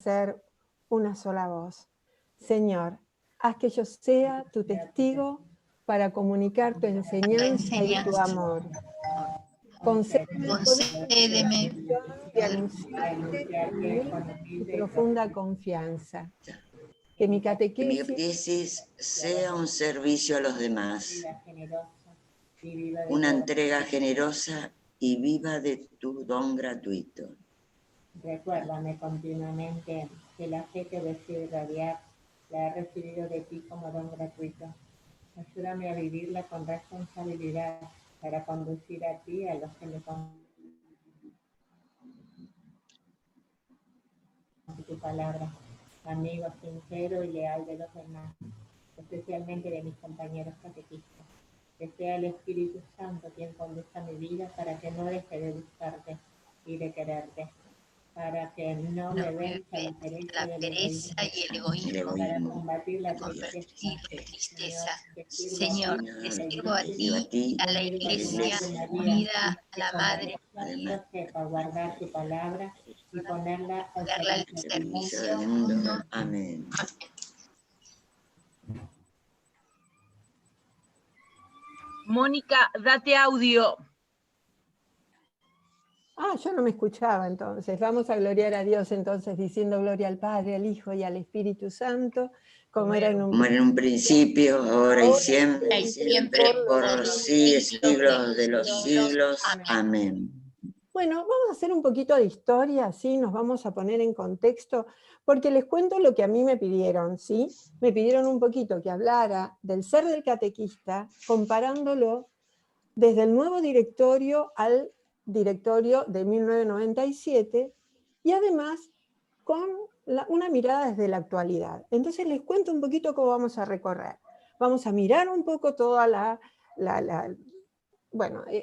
ser una sola voz. Señor, haz que yo sea tu testigo para comunicar tu enseñanza y tu amor. Concédeme de anunciarte con mi profunda confianza. Que mi catequesis sea un servicio a los demás, una entrega generosa y viva de tu don gratuito. Recuérdame continuamente que la fe que deseo irradiar la he recibido de ti como don gratuito. Ayúdame a vivirla con responsabilidad para conducir a ti a los que me confían tu palabra, amigo sincero y leal de los demás, especialmente de mis compañeros catequistas. Que sea el Espíritu Santo quien conduzca mi vida para que no deje de buscarte y de quererte, para que no me venza la pereza y el egoísmo, para combatir la tristeza. Señor, te sirvo a ti, a la Iglesia unida, a la Madre, que sepa guardar tu palabra y ponerla al servicio del mundo. Amén. Mónica, date audio. Yo no me escuchaba entonces. Vamos a gloriar a Dios entonces diciendo gloria al Padre, al Hijo y al Espíritu Santo, como era en un principio, ahora y siempre, por los siglos de los siglos. Amén. Bueno, vamos a hacer un poquito de historia, ¿sí? Nos vamos a poner en contexto, porque les cuento lo que a mí me pidieron, ¿sí? Me pidieron un poquito que hablara del ser del catequista, comparándolo desde el nuevo directorio al directorio de 1997, y además con una mirada desde la actualidad. Entonces les cuento un poquito cómo vamos a recorrer. Vamos a mirar un poco toda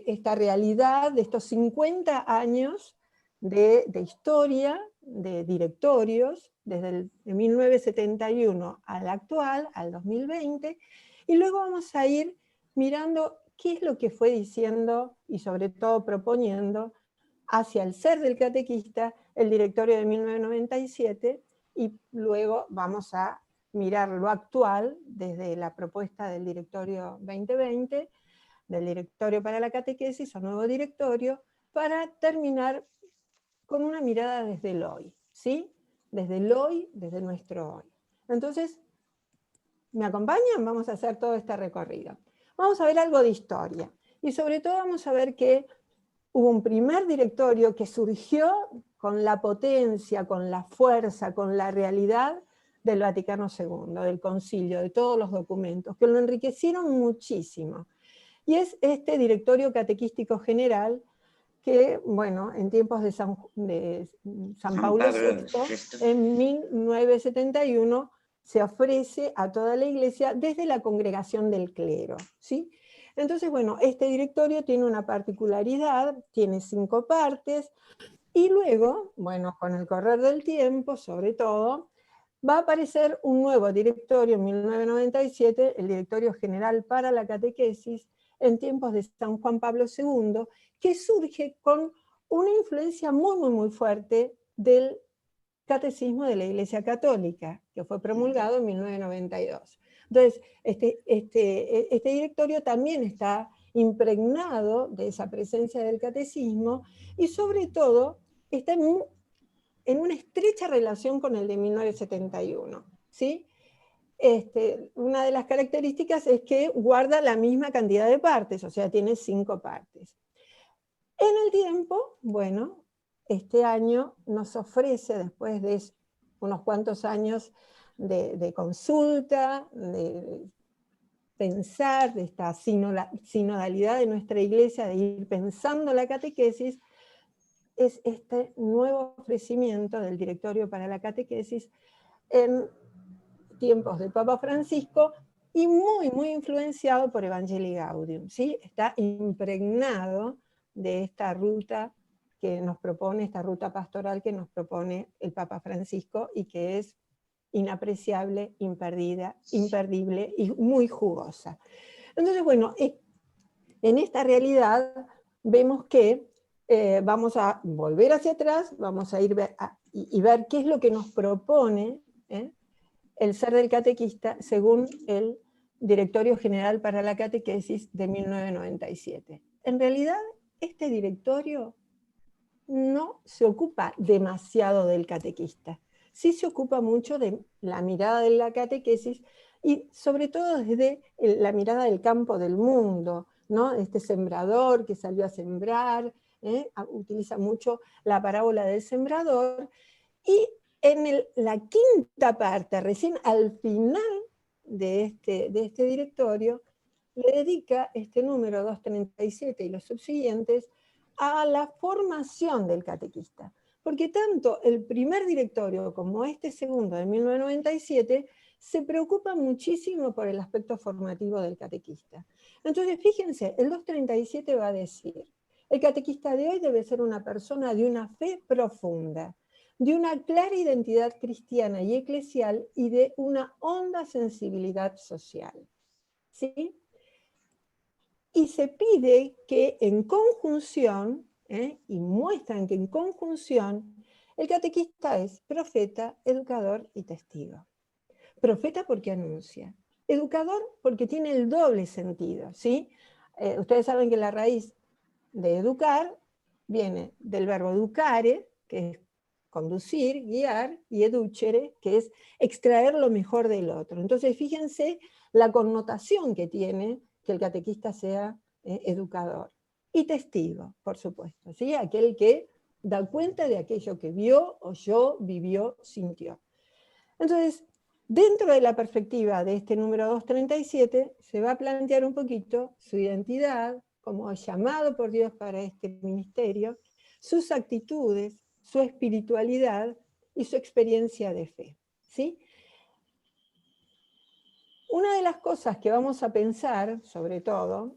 esta realidad de estos 50 años de historia, de directorios, desde de 1971 al actual, al 2020, y luego vamos a ir mirando qué es lo que fue diciendo y sobre todo proponiendo hacia el ser del catequista el directorio de 1997, y luego vamos a mirar lo actual desde la propuesta del directorio 2020, del directorio para la catequesis o nuevo directorio, para terminar con una mirada desde el hoy, ¿sí? Desde el hoy, desde nuestro hoy. Entonces, ¿me acompañan? Vamos a hacer todo este recorrido. Vamos a ver algo de historia, y sobre todo vamos a ver que hubo un primer directorio que surgió con la potencia, con la fuerza, con la realidad del Vaticano II, del concilio, de todos los documentos, que lo enriquecieron muchísimo. Y es este directorio catequístico general que, bueno, en tiempos de San Pablo VI, en 1971, se ofrece a toda la Iglesia desde la congregación del clero, ¿sí? Entonces, bueno, este directorio tiene una particularidad, tiene 5 partes, y luego, bueno, con el correr del tiempo, sobre todo, va a aparecer un nuevo directorio en 1997, el Directorio General para la Catequesis, en tiempos de San Juan Pablo II, que surge con una influencia muy, muy, muy fuerte del Catecismo de la Iglesia Católica, que fue promulgado en 1992. Entonces, este directorio también está impregnado de esa presencia del catecismo, y sobre todo está en una estrecha relación con el de 1971, ¿sí? Una de las características es que guarda la misma cantidad de partes, o sea, tiene 5 partes. En el tiempo, bueno, este año nos ofrece, después de unos cuantos años de consulta, de pensar, de esta sinodalidad de nuestra Iglesia, de ir pensando la catequesis, es este nuevo ofrecimiento del Directorio para la Catequesis en tiempos del Papa Francisco, y muy, muy influenciado por Evangelii Gaudium, ¿sí? Está impregnado de esta ruta que nos propone, esta ruta pastoral que nos propone el Papa Francisco, y que es inapreciable, imperdible y muy jugosa. Entonces, bueno, en esta realidad vemos que vamos a volver hacia atrás, vamos a ir y ver qué es lo que nos propone el ser del catequista según el Directorio General para la Catequesis de 1997. En realidad, este directorio no se ocupa demasiado del catequista, sí se ocupa mucho de la mirada de la catequesis y sobre todo desde la mirada del campo del mundo, ¿no? Este sembrador que salió a sembrar, utiliza mucho la parábola del sembrador, y en la quinta parte, recién al final de este directorio, le dedica este número 237 y los subsiguientes a la formación del catequista. Porque tanto el primer directorio como este segundo de 1997 se preocupa muchísimo por el aspecto formativo del catequista. Entonces, fíjense, el 237 va a decir, el catequista de hoy debe ser una persona de una fe profunda, de una clara identidad cristiana y eclesial y de una honda sensibilidad social. ¿Sí? Y se pide que en conjunción, y muestran que en conjunción, el catequista es profeta, educador y testigo. Profeta porque anuncia. Educador porque tiene el doble sentido, ¿sí? Ustedes saben que la raíz de educar viene del verbo educare, que es conducir, guiar, y educere, que es extraer lo mejor del otro. Entonces, fíjense la connotación que tiene que el catequista sea educador. Y testigo, por supuesto, ¿sí? Aquel que da cuenta de aquello que vio, oyó, vivió, sintió. Entonces, dentro de la perspectiva de este número 237, se va a plantear un poquito su identidad como llamado por Dios para este ministerio, sus actitudes, su espiritualidad y su experiencia de fe. ¿Sí? Una de las cosas que vamos a pensar, sobre todo,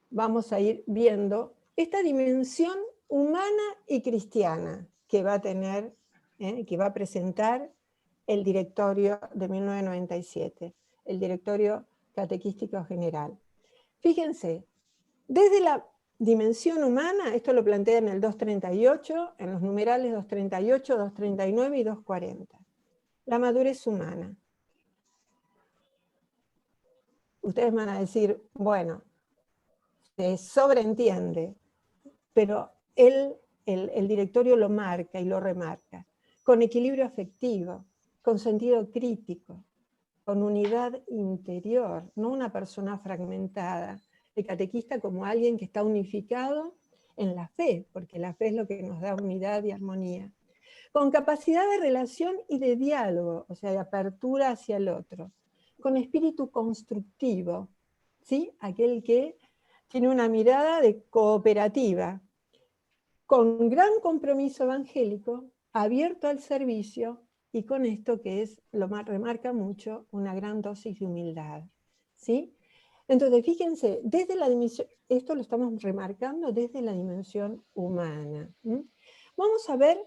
vamos a ir viendo esta dimensión humana y cristiana que va a tener, que va a presentar el directorio de 1997, el directorio catequístico general. Fíjense, desde la dimensión humana, esto lo plantea en el 238, en los numerales 238, 239 y 240. La madurez humana. Ustedes van a decir, bueno, se sobreentiende, pero el directorio lo marca y lo remarca, con equilibrio afectivo, con sentido crítico, con unidad interior, no una persona fragmentada. El catequista como alguien que está unificado en la fe, porque la fe es lo que nos da unidad y armonía. Con capacidad de relación y de diálogo, o sea, de apertura hacia el otro. Con espíritu constructivo, ¿sí? Aquel que tiene una mirada de cooperativa, con gran compromiso evangélico, abierto al servicio, y con esto que es, lo más remarca mucho, una gran dosis de humildad. ¿Sí? Entonces, fíjense, desde la dimensión, esto lo estamos remarcando desde la dimensión humana. Vamos a ver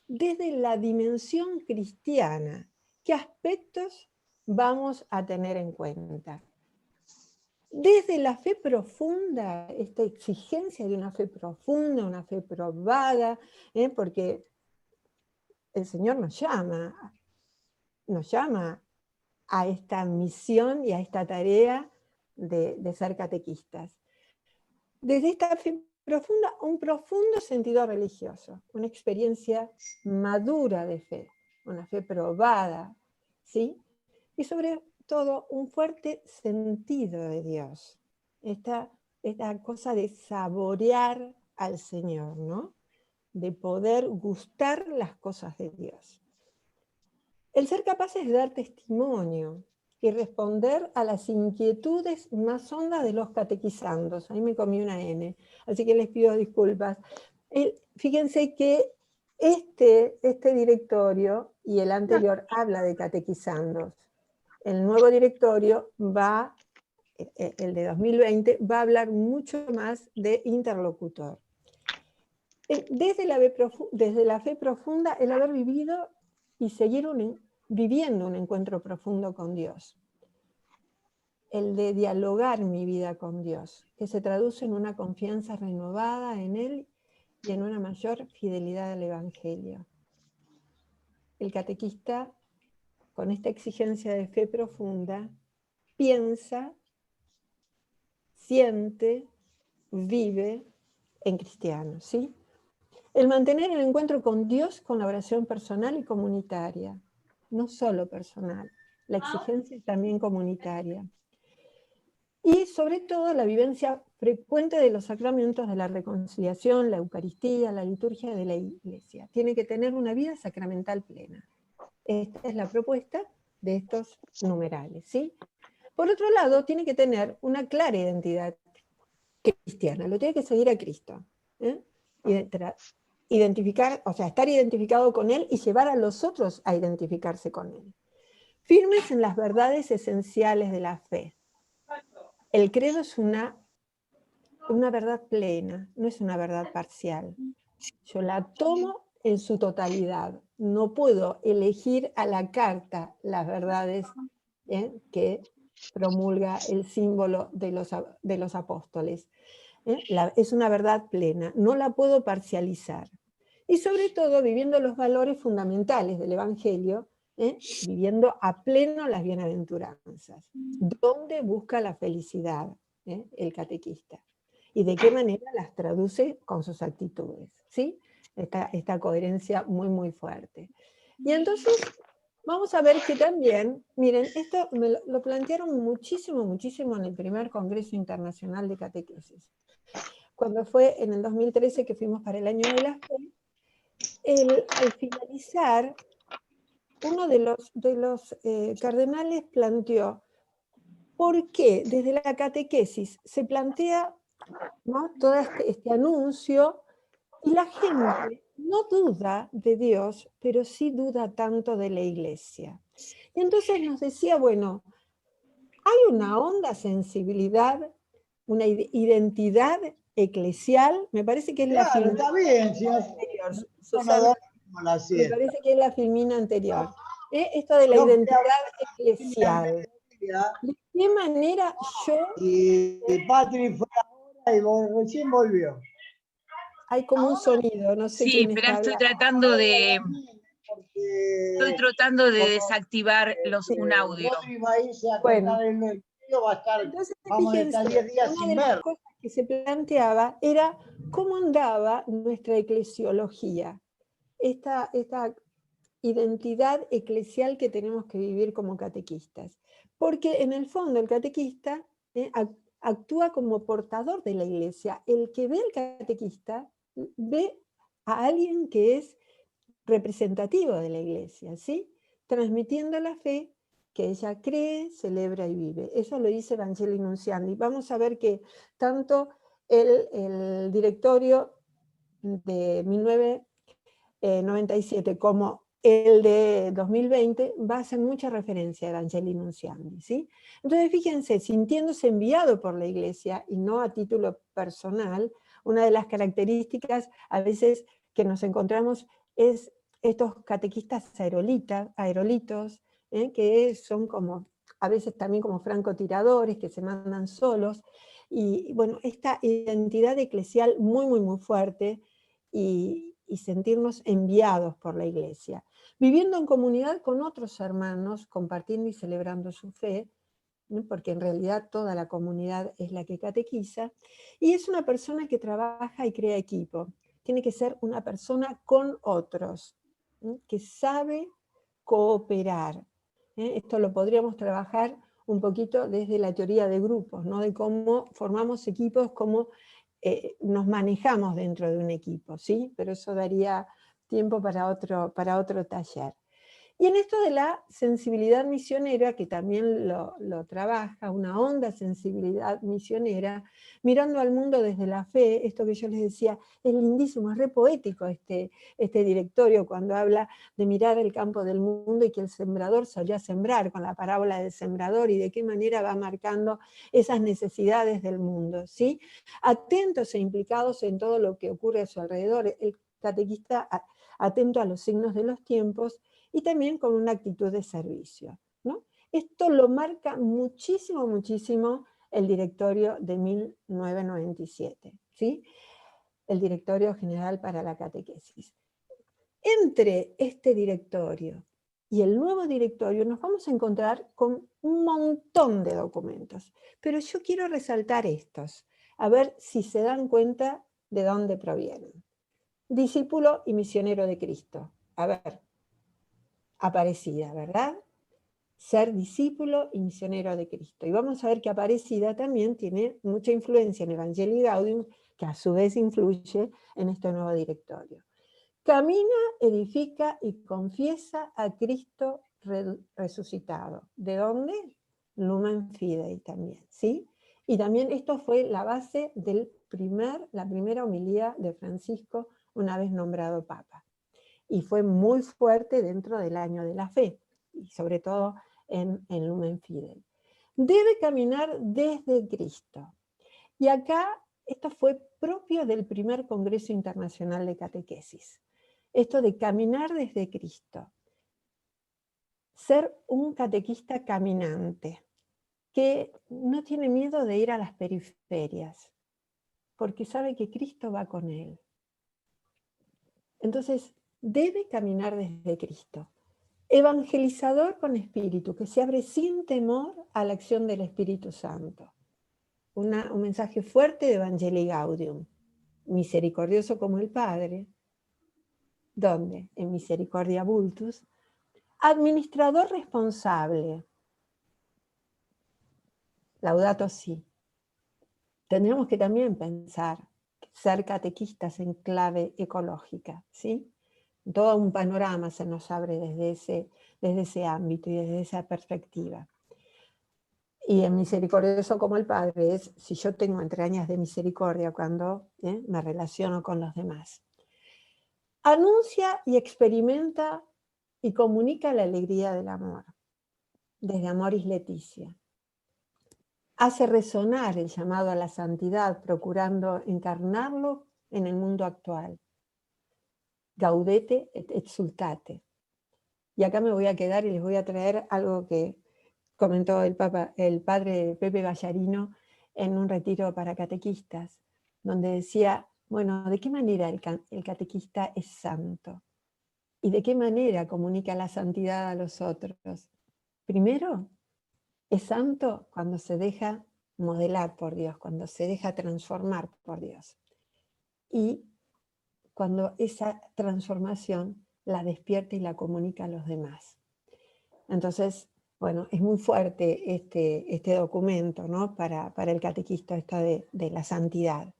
desde la dimensión cristiana, qué aspectos vamos a tener en cuenta. Desde la fe profunda, esta exigencia de una fe profunda, una fe probada, porque el Señor nos llama a esta misión y a esta tarea de ser catequistas. Desde esta fe profunda, un profundo sentido religioso, una experiencia madura de fe, una fe probada, ¿sí? Y sobre todo un fuerte sentido de Dios, esta cosa de saborear al Señor, ¿no? De poder gustar las cosas de Dios. El ser capaces de dar testimonio y responder a las inquietudes más hondas de los catequizandos. Ahí me comí una N, así que les pido disculpas. Fíjense que este directorio y el anterior habla de catequizandos. El nuevo directorio el de 2020, va a hablar mucho más de interlocutor. Desde la fe profunda, el haber vivido y seguir viviendo un encuentro profundo con Dios. El de dialogar mi vida con Dios, que se traduce en una confianza renovada en Él y en una mayor fidelidad al Evangelio. el catequista, con esta exigencia de fe profunda, piensa, siente, vive en cristiano, ¿sí? El mantener el encuentro con Dios con la oración personal y comunitaria, no solo personal, la exigencia es también comunitaria. Y sobre todo la vivencia frecuente de los sacramentos de la reconciliación, la Eucaristía, la liturgia de la Iglesia. Tiene que tener una vida sacramental plena. Esta es la propuesta de estos numerales, ¿sí? Por otro lado, tiene que tener una clara identidad cristiana, lo tiene que seguir a Cristo, ¿eh? Identificar, o sea, estar identificado con Él y llevar a los otros a identificarse con Él. Firmes en las verdades esenciales de la fe. El credo es una verdad plena, no es una verdad parcial. Yo la tomo en su totalidad. No puedo elegir a la carta las verdades que promulga el símbolo de los apóstoles. Es una verdad plena, no la puedo parcializar. Y sobre todo viviendo los valores fundamentales del Evangelio, viviendo a pleno las bienaventuranzas. ¿Dónde busca la felicidad el catequista? Y de qué manera las traduce con sus actitudes, ¿sí? Esta coherencia muy, muy fuerte. Y entonces vamos a ver que también, miren, esto lo plantearon muchísimo, muchísimo en el primer Congreso Internacional de Catequesis. Cuando fue en el 2013 que fuimos para el Año de la Fe, al finalizar, uno de los cardenales planteó por qué desde la catequesis se plantea, ¿no?, todo este anuncio, y la gente no duda de Dios, pero sí duda tanto de la Iglesia. Y entonces nos decía, bueno, hay una honda sensibilidad, una identidad eclesial, me parece que es la filmina anterior, Susana, me parece que es la filmina anterior. Esto de la identidad eclesial. ¿De qué manera yo... Y Patri fue ahora y recién volvió. Hay como un sonido, no sé Sí, quién pero está estoy hablando. tratando de desactivar un audio. Bueno, va a estar, entonces vamos a estar 10 días una sin de las ver. cosas que se planteaba era cómo andaba nuestra eclesiología, esta identidad eclesial que tenemos que vivir como catequistas. Porque en el fondo el catequista actúa como portador de la Iglesia. El que ve al catequista ve a alguien que es representativo de la Iglesia, ¿sí? Transmitiendo la fe que ella cree, celebra y vive. Eso lo dice Evangelii Nuntiandi. Vamos a ver que tanto el directorio de 1997 como el de 2020 va a hacer mucha referencia a Evangelii Nuntiandi, ¿sí? Entonces, fíjense, sintiéndose enviado por la Iglesia y no a título personal, una de las características a veces que nos encontramos es estos catequistas aerolitos, que son como, a veces también como francotiradores, que se mandan solos, y bueno, esta identidad eclesial muy, muy, muy fuerte, y sentirnos enviados por la Iglesia, viviendo en comunidad con otros hermanos, compartiendo y celebrando su fe, ¿no?, porque en realidad toda la comunidad es la que catequiza, y es una persona que trabaja y crea equipo. Tiene que ser una persona con otros, que sabe cooperar. Esto lo podríamos trabajar un poquito desde la teoría de grupos, ¿no?, de cómo formamos equipos, cómo nos manejamos dentro de un equipo, ¿sí? Pero eso daría tiempo para otro taller. Y en esto de la sensibilidad misionera, que también lo trabaja, una honda sensibilidad misionera, mirando al mundo desde la fe, esto que yo les decía, es lindísimo, es re poético este directorio cuando habla de mirar el campo del mundo y que el sembrador solía sembrar, con la parábola del sembrador, y de qué manera va marcando esas necesidades del mundo, ¿sí? Atentos e implicados en todo lo que ocurre a su alrededor, el catequista atento a los signos de los tiempos, y también con una actitud de servicio, ¿no? Esto lo marca muchísimo, muchísimo el directorio de 1997, ¿sí? El Directorio General para la Catequesis. Entre este directorio y el nuevo directorio nos vamos a encontrar con un montón de documentos, pero yo quiero resaltar estos, a ver si se dan cuenta de dónde provienen. Discípulo y misionero de Cristo. A ver, Aparecida, ¿verdad? Ser discípulo y misionero de Cristo. Y vamos a ver que Aparecida también tiene mucha influencia en Evangelii Gaudium, que a su vez influye en este nuevo directorio. Camina, edifica y confiesa a Cristo resucitado. ¿De dónde? Lumen Fidei también, ¿sí? Y también esto fue la base de la primera homilía de Francisco una vez nombrado Papa. Y fue muy fuerte dentro del año de la fe, y sobre todo en Lumen Fidei. Debe caminar desde Cristo. Y acá esto fue propio del primer Congreso Internacional de Catequesis. Esto de caminar desde Cristo. Ser un catequista caminante, que no tiene miedo de ir a las periferias, porque sabe que Cristo va con él. Entonces, debe caminar desde Cristo. Evangelizador con espíritu, que se abre sin temor a la acción del Espíritu Santo. Un mensaje fuerte de Evangelii Gaudium. Misericordioso como el Padre. ¿Dónde? En Misericordia Vultus. Administrador responsable. Laudato Si. Tendremos que también pensar ser catequistas en clave ecológica, ¿sí? Todo un panorama se nos abre desde ese ámbito y desde esa perspectiva. Y en misericordioso como el Padre es si yo tengo entrañas de misericordia cuando me relaciono con los demás. Anuncia y experimenta y comunica la alegría del amor, desde Amoris Laetitia. Hace resonar el llamado a la santidad, procurando encarnarlo en el mundo actual. Gaudete et exultate. Y acá me voy a quedar y les voy a traer algo que comentó el padre Pepe Ballarino en un retiro para catequistas, donde decía, bueno, ¿de qué manera el catequista es santo? ¿Y de qué manera comunica la santidad a los otros? Primero, es santo cuando se deja modelar por Dios, cuando se deja transformar por Dios. Y cuando esa transformación la despierta y la comunica a los demás. Entonces, bueno, es muy fuerte este documento, ¿no? para el catequista, esto de la santidad.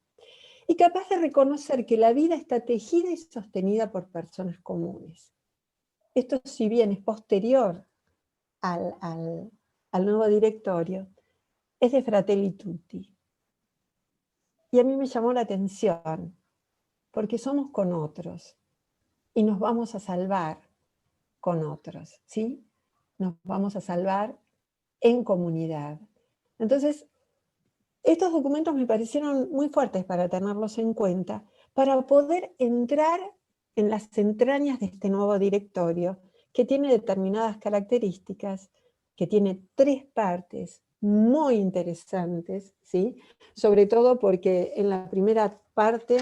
Y capaz de reconocer que la vida está tejida y sostenida por personas comunes. Esto, si bien es posterior al nuevo directorio, es de Fratelli Tutti. Y a mí me llamó la atención, porque somos con otros, y nos vamos a salvar con otros, ¿sí? Nos vamos a salvar en comunidad. Entonces, estos documentos me parecieron muy fuertes para tenerlos en cuenta, para poder entrar en las entrañas de este nuevo directorio, que tiene determinadas características, que tiene 3 partes muy interesantes, ¿sí? Sobre todo porque en la primera parte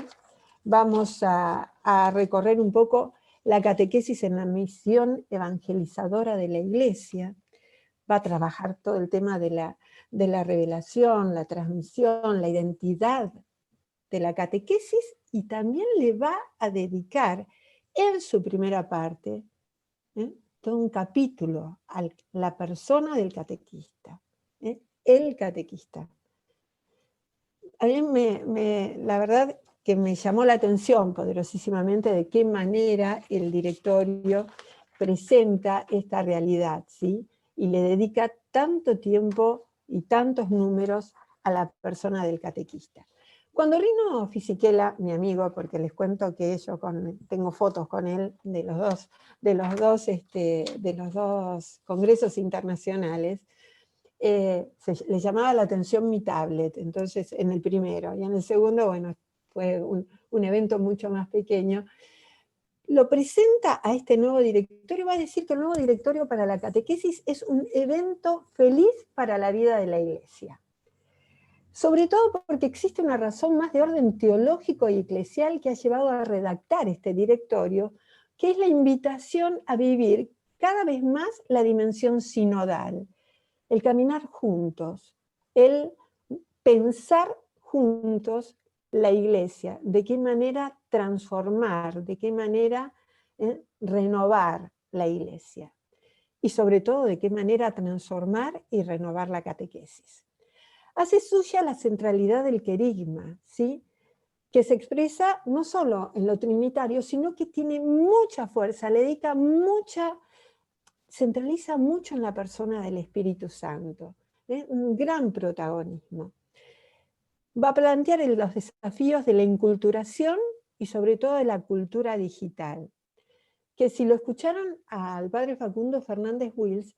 vamos a recorrer un poco la catequesis en la misión evangelizadora de la Iglesia. Va a trabajar todo el tema de la revelación, la transmisión, la identidad de la catequesis, y también le va a dedicar en su primera parte todo un capítulo a la persona del catequista, el catequista. A mí la verdad que me llamó la atención poderosísimamente de qué manera el directorio presenta esta realidad, ¿sí? Y le dedica tanto tiempo y tantos números a la persona del catequista. Cuando Rino Fisichella, mi amigo, porque les cuento que yo tengo fotos con él de los dos congresos internacionales, le llamaba la atención mi tablet, entonces en el primero, y en el segundo, bueno, fue un evento mucho más pequeño. Lo presenta a este nuevo directorio, va a decir que el nuevo directorio para la catequesis es un evento feliz para la vida de la Iglesia. Sobre todo porque existe una razón más de orden teológico y eclesial que ha llevado a redactar este directorio, que es la invitación a vivir cada vez más la dimensión sinodal, el caminar juntos, el pensar juntos la iglesia, de qué manera transformar, de qué manera renovar la iglesia. Y sobre todo, de qué manera transformar y renovar la catequesis. Hace suya la centralidad del querigma, ¿sí? Que se expresa no solo en lo trinitario, sino que tiene mucha fuerza, le dedica centraliza mucho en la persona del Espíritu Santo, un gran protagonismo. Va a plantear los desafíos de la inculturación y sobre todo de la cultura digital, que si lo escucharon al padre Facundo Fernández Wills,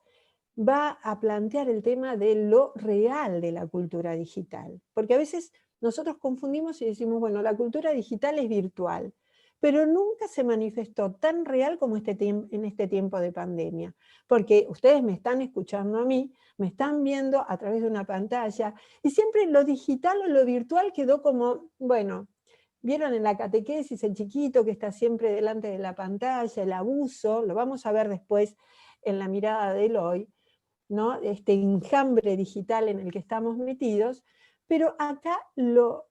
va a plantear el tema de lo real de la cultura digital, porque a veces nosotros confundimos y decimos, bueno, la cultura digital es virtual, pero nunca se manifestó tan real como en este tiempo de pandemia, porque ustedes me están escuchando a mí, me están viendo a través de una pantalla, y siempre lo digital o lo virtual quedó como, bueno, vieron en la catequesis el chiquito que está siempre delante de la pantalla, el abuso, lo vamos a ver después en la mirada de Eloy, ¿no? Este enjambre digital en el que estamos metidos, pero acá lo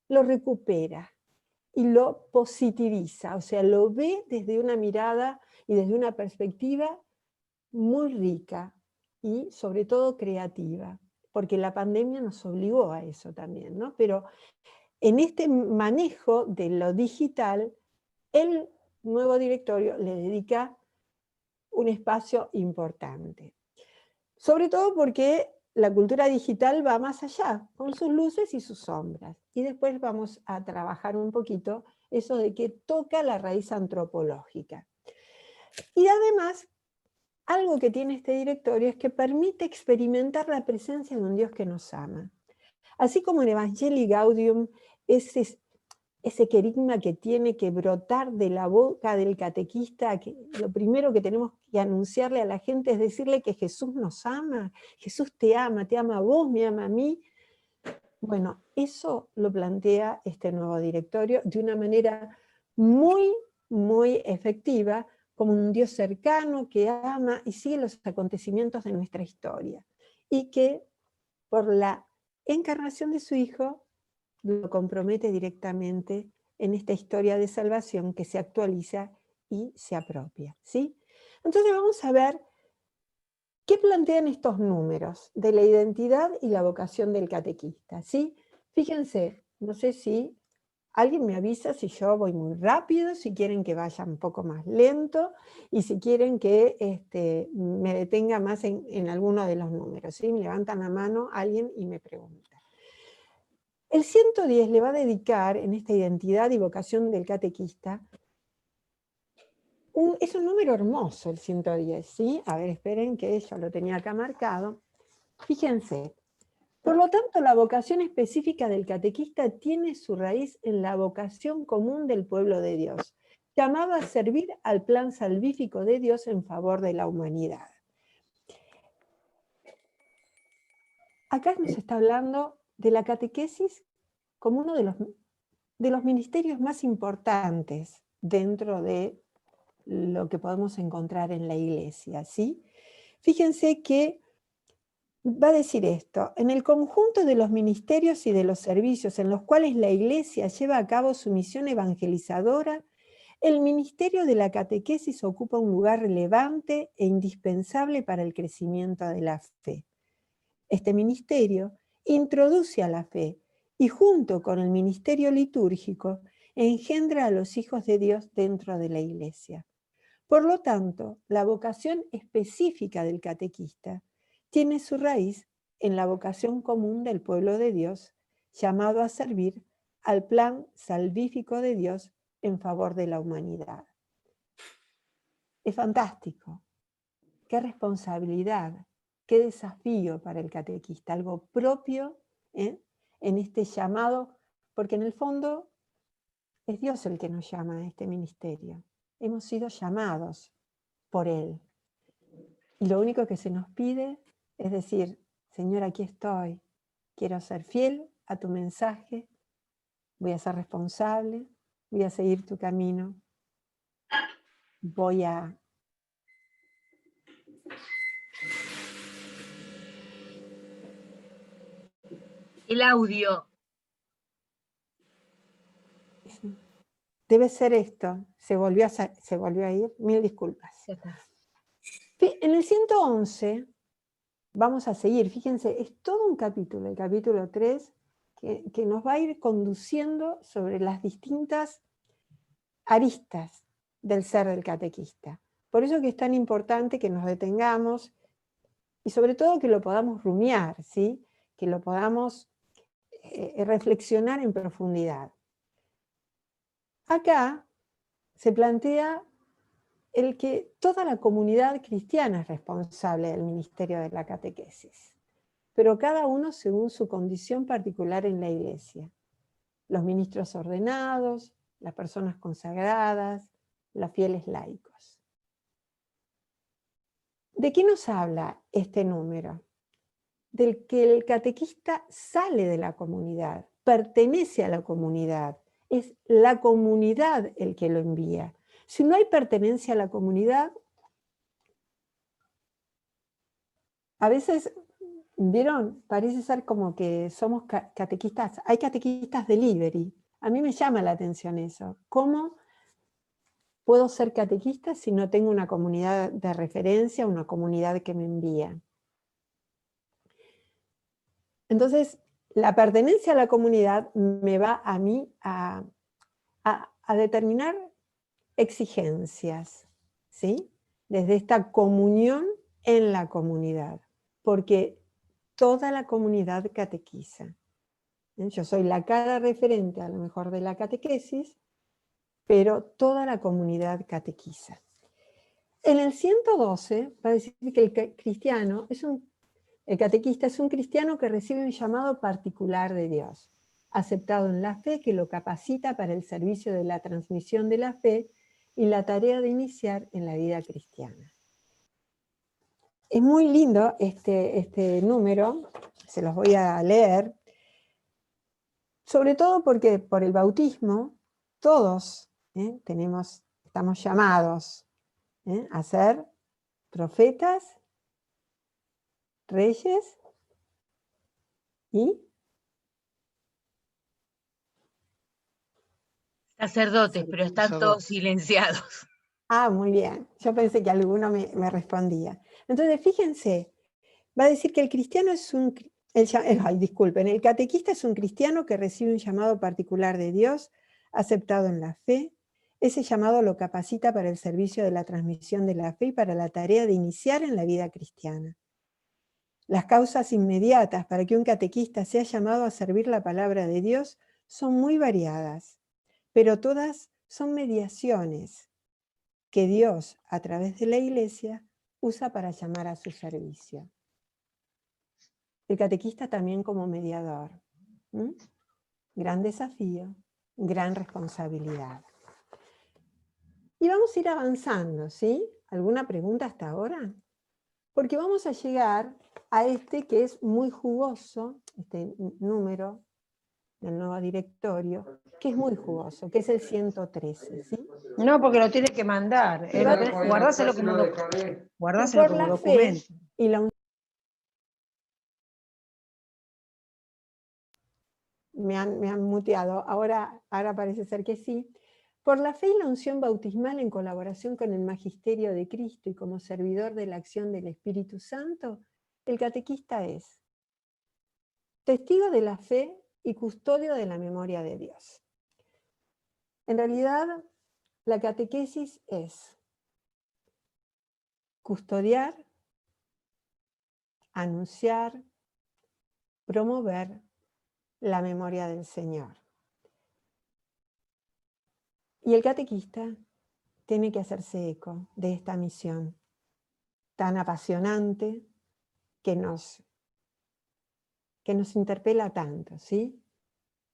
recupera y lo positiviza, o sea, lo ve desde una mirada y desde una perspectiva muy rica y sobre todo creativa, porque la pandemia nos obligó a eso también, ¿no? Pero en este manejo de lo digital, el nuevo directorio le dedica un espacio importante. Sobre todo porque la cultura digital va más allá, con sus luces y sus sombras. Y después vamos a trabajar un poquito eso de que toca la raíz antropológica. Y además, algo que tiene este directorio es que permite experimentar la presencia de un Dios que nos ama. Así como en Evangelii Gaudium, ese querigma que tiene que brotar de la boca del catequista, que lo primero que tenemos que anunciarle a la gente es decirle que Jesús nos ama, Jesús te ama a vos, me ama a mí. Bueno, eso lo plantea este nuevo directorio de una manera muy, muy efectiva, como un Dios cercano que ama y sigue los acontecimientos de nuestra historia, y que por la encarnación de su Hijo lo compromete directamente en esta historia de salvación que se actualiza y se apropia, ¿sí? Entonces vamos a ver qué plantean estos números de la identidad y la vocación del catequista, ¿sí? Fíjense, no sé si alguien me avisa si yo voy muy rápido, si quieren que vaya un poco más lento y si quieren que me detenga más en alguno de los números, ¿sí? Me levantan la mano alguien y me pregunta. El 110 le va a dedicar, en esta identidad y vocación del catequista, es un número hermoso el 110, ¿sí? A ver, esperen que yo lo tenía acá marcado. Fíjense, por lo tanto, la vocación específica del catequista tiene su raíz en la vocación común del pueblo de Dios, llamado a servir al plan salvífico de Dios en favor de la humanidad. Acá nos está hablando de la catequesis como uno de los ministerios más importantes dentro de lo que podemos encontrar en la iglesia, ¿sí? Fíjense que va a decir esto: en el conjunto de los ministerios y de los servicios en los cuales la iglesia lleva a cabo su misión evangelizadora, el ministerio de la catequesis ocupa un lugar relevante e indispensable para el crecimiento de la fe. Este ministerio introduce a la fe y junto con el ministerio litúrgico engendra a los hijos de Dios dentro de la iglesia. Por lo tanto, la vocación específica del catequista tiene su raíz en la vocación común del pueblo de Dios, llamado a servir al plan salvífico de Dios en favor de la humanidad. Es fantástico. Qué responsabilidad, qué desafío para el catequista, algo propio en este llamado, porque en el fondo es Dios el que nos llama a este ministerio. Hemos sido llamados por Él. Y lo único que se nos pide es decir: Señor, aquí estoy, quiero ser fiel a tu mensaje, voy a ser responsable, voy a seguir tu camino. voy a... El audio. Debe ser esto. Se volvió a ir. Mil disculpas. Ya está. En el 111, vamos a seguir. Fíjense, es todo un capítulo, el capítulo 3, que nos va a ir conduciendo sobre las distintas aristas del ser del catequista. Por eso que es tan importante que nos detengamos y sobre todo que lo podamos rumiar, ¿sí? Que lo podamos reflexionar en profundidad. Acá se plantea el que toda la comunidad cristiana es responsable del ministerio de la catequesis, pero cada uno según su condición particular en la iglesia. Los ministros ordenados, las personas consagradas, los fieles laicos. ¿De qué nos habla este número? Del que el catequista sale de la comunidad, pertenece a la comunidad, es la comunidad el que lo envía. Si no hay pertenencia a la comunidad, a veces, ¿vieron? Parece ser como que somos catequistas, hay catequistas delivery. A mí me llama la atención eso. ¿Cómo puedo ser catequista si no tengo una comunidad de referencia, una comunidad que me envía? Entonces, la pertenencia a la comunidad me va a mí a determinar exigencias, ¿sí? Desde esta comunión en la comunidad, porque toda la comunidad catequiza. Yo soy la cara referente a lo mejor de la catequesis, pero toda la comunidad catequiza. En el 112 va a decir que el cristiano el catequista es un cristiano que recibe un llamado particular de Dios, aceptado en la fe, que lo capacita para el servicio de la transmisión de la fe y la tarea de iniciar en la vida cristiana. Es muy lindo este número, se los voy a leer, sobre todo porque por el bautismo todos estamos llamados a ser profetas, reyes y Sacerdotes, pero están todos silenciados. Ah, muy bien. Yo pensé que alguno me respondía. Entonces, fíjense, va a decir que el cristiano es el catequista es un cristiano que recibe un llamado particular de Dios, aceptado en la fe. Ese llamado lo capacita para el servicio de la transmisión de la fe y para la tarea de iniciar en la vida cristiana. Las causas inmediatas para que un catequista sea llamado a servir la palabra de Dios son muy variadas, pero todas son mediaciones que Dios, a través de la Iglesia, usa para llamar a su servicio. El catequista también como mediador. Gran desafío, gran responsabilidad. Y vamos a ir avanzando, ¿sí? ¿Alguna pregunta hasta ahora? Porque vamos a llegar a este que es muy jugoso, este número del nuevo directorio, que es muy jugoso, que es el 113, ¿sí? No, porque lo tiene que mandar. Guardáselo como documento. Y la me han muteado, ahora parece ser que sí. Por la fe y la unción bautismal en colaboración con el magisterio de Cristo y como servidor de la acción del Espíritu Santo, el catequista es testigo de la fe y custodio de la memoria de Dios. En realidad, la catequesis es custodiar, anunciar, promover la memoria del Señor. Y el catequista tiene que hacerse eco de esta misión tan apasionante que nos interpela tanto, ¿sí?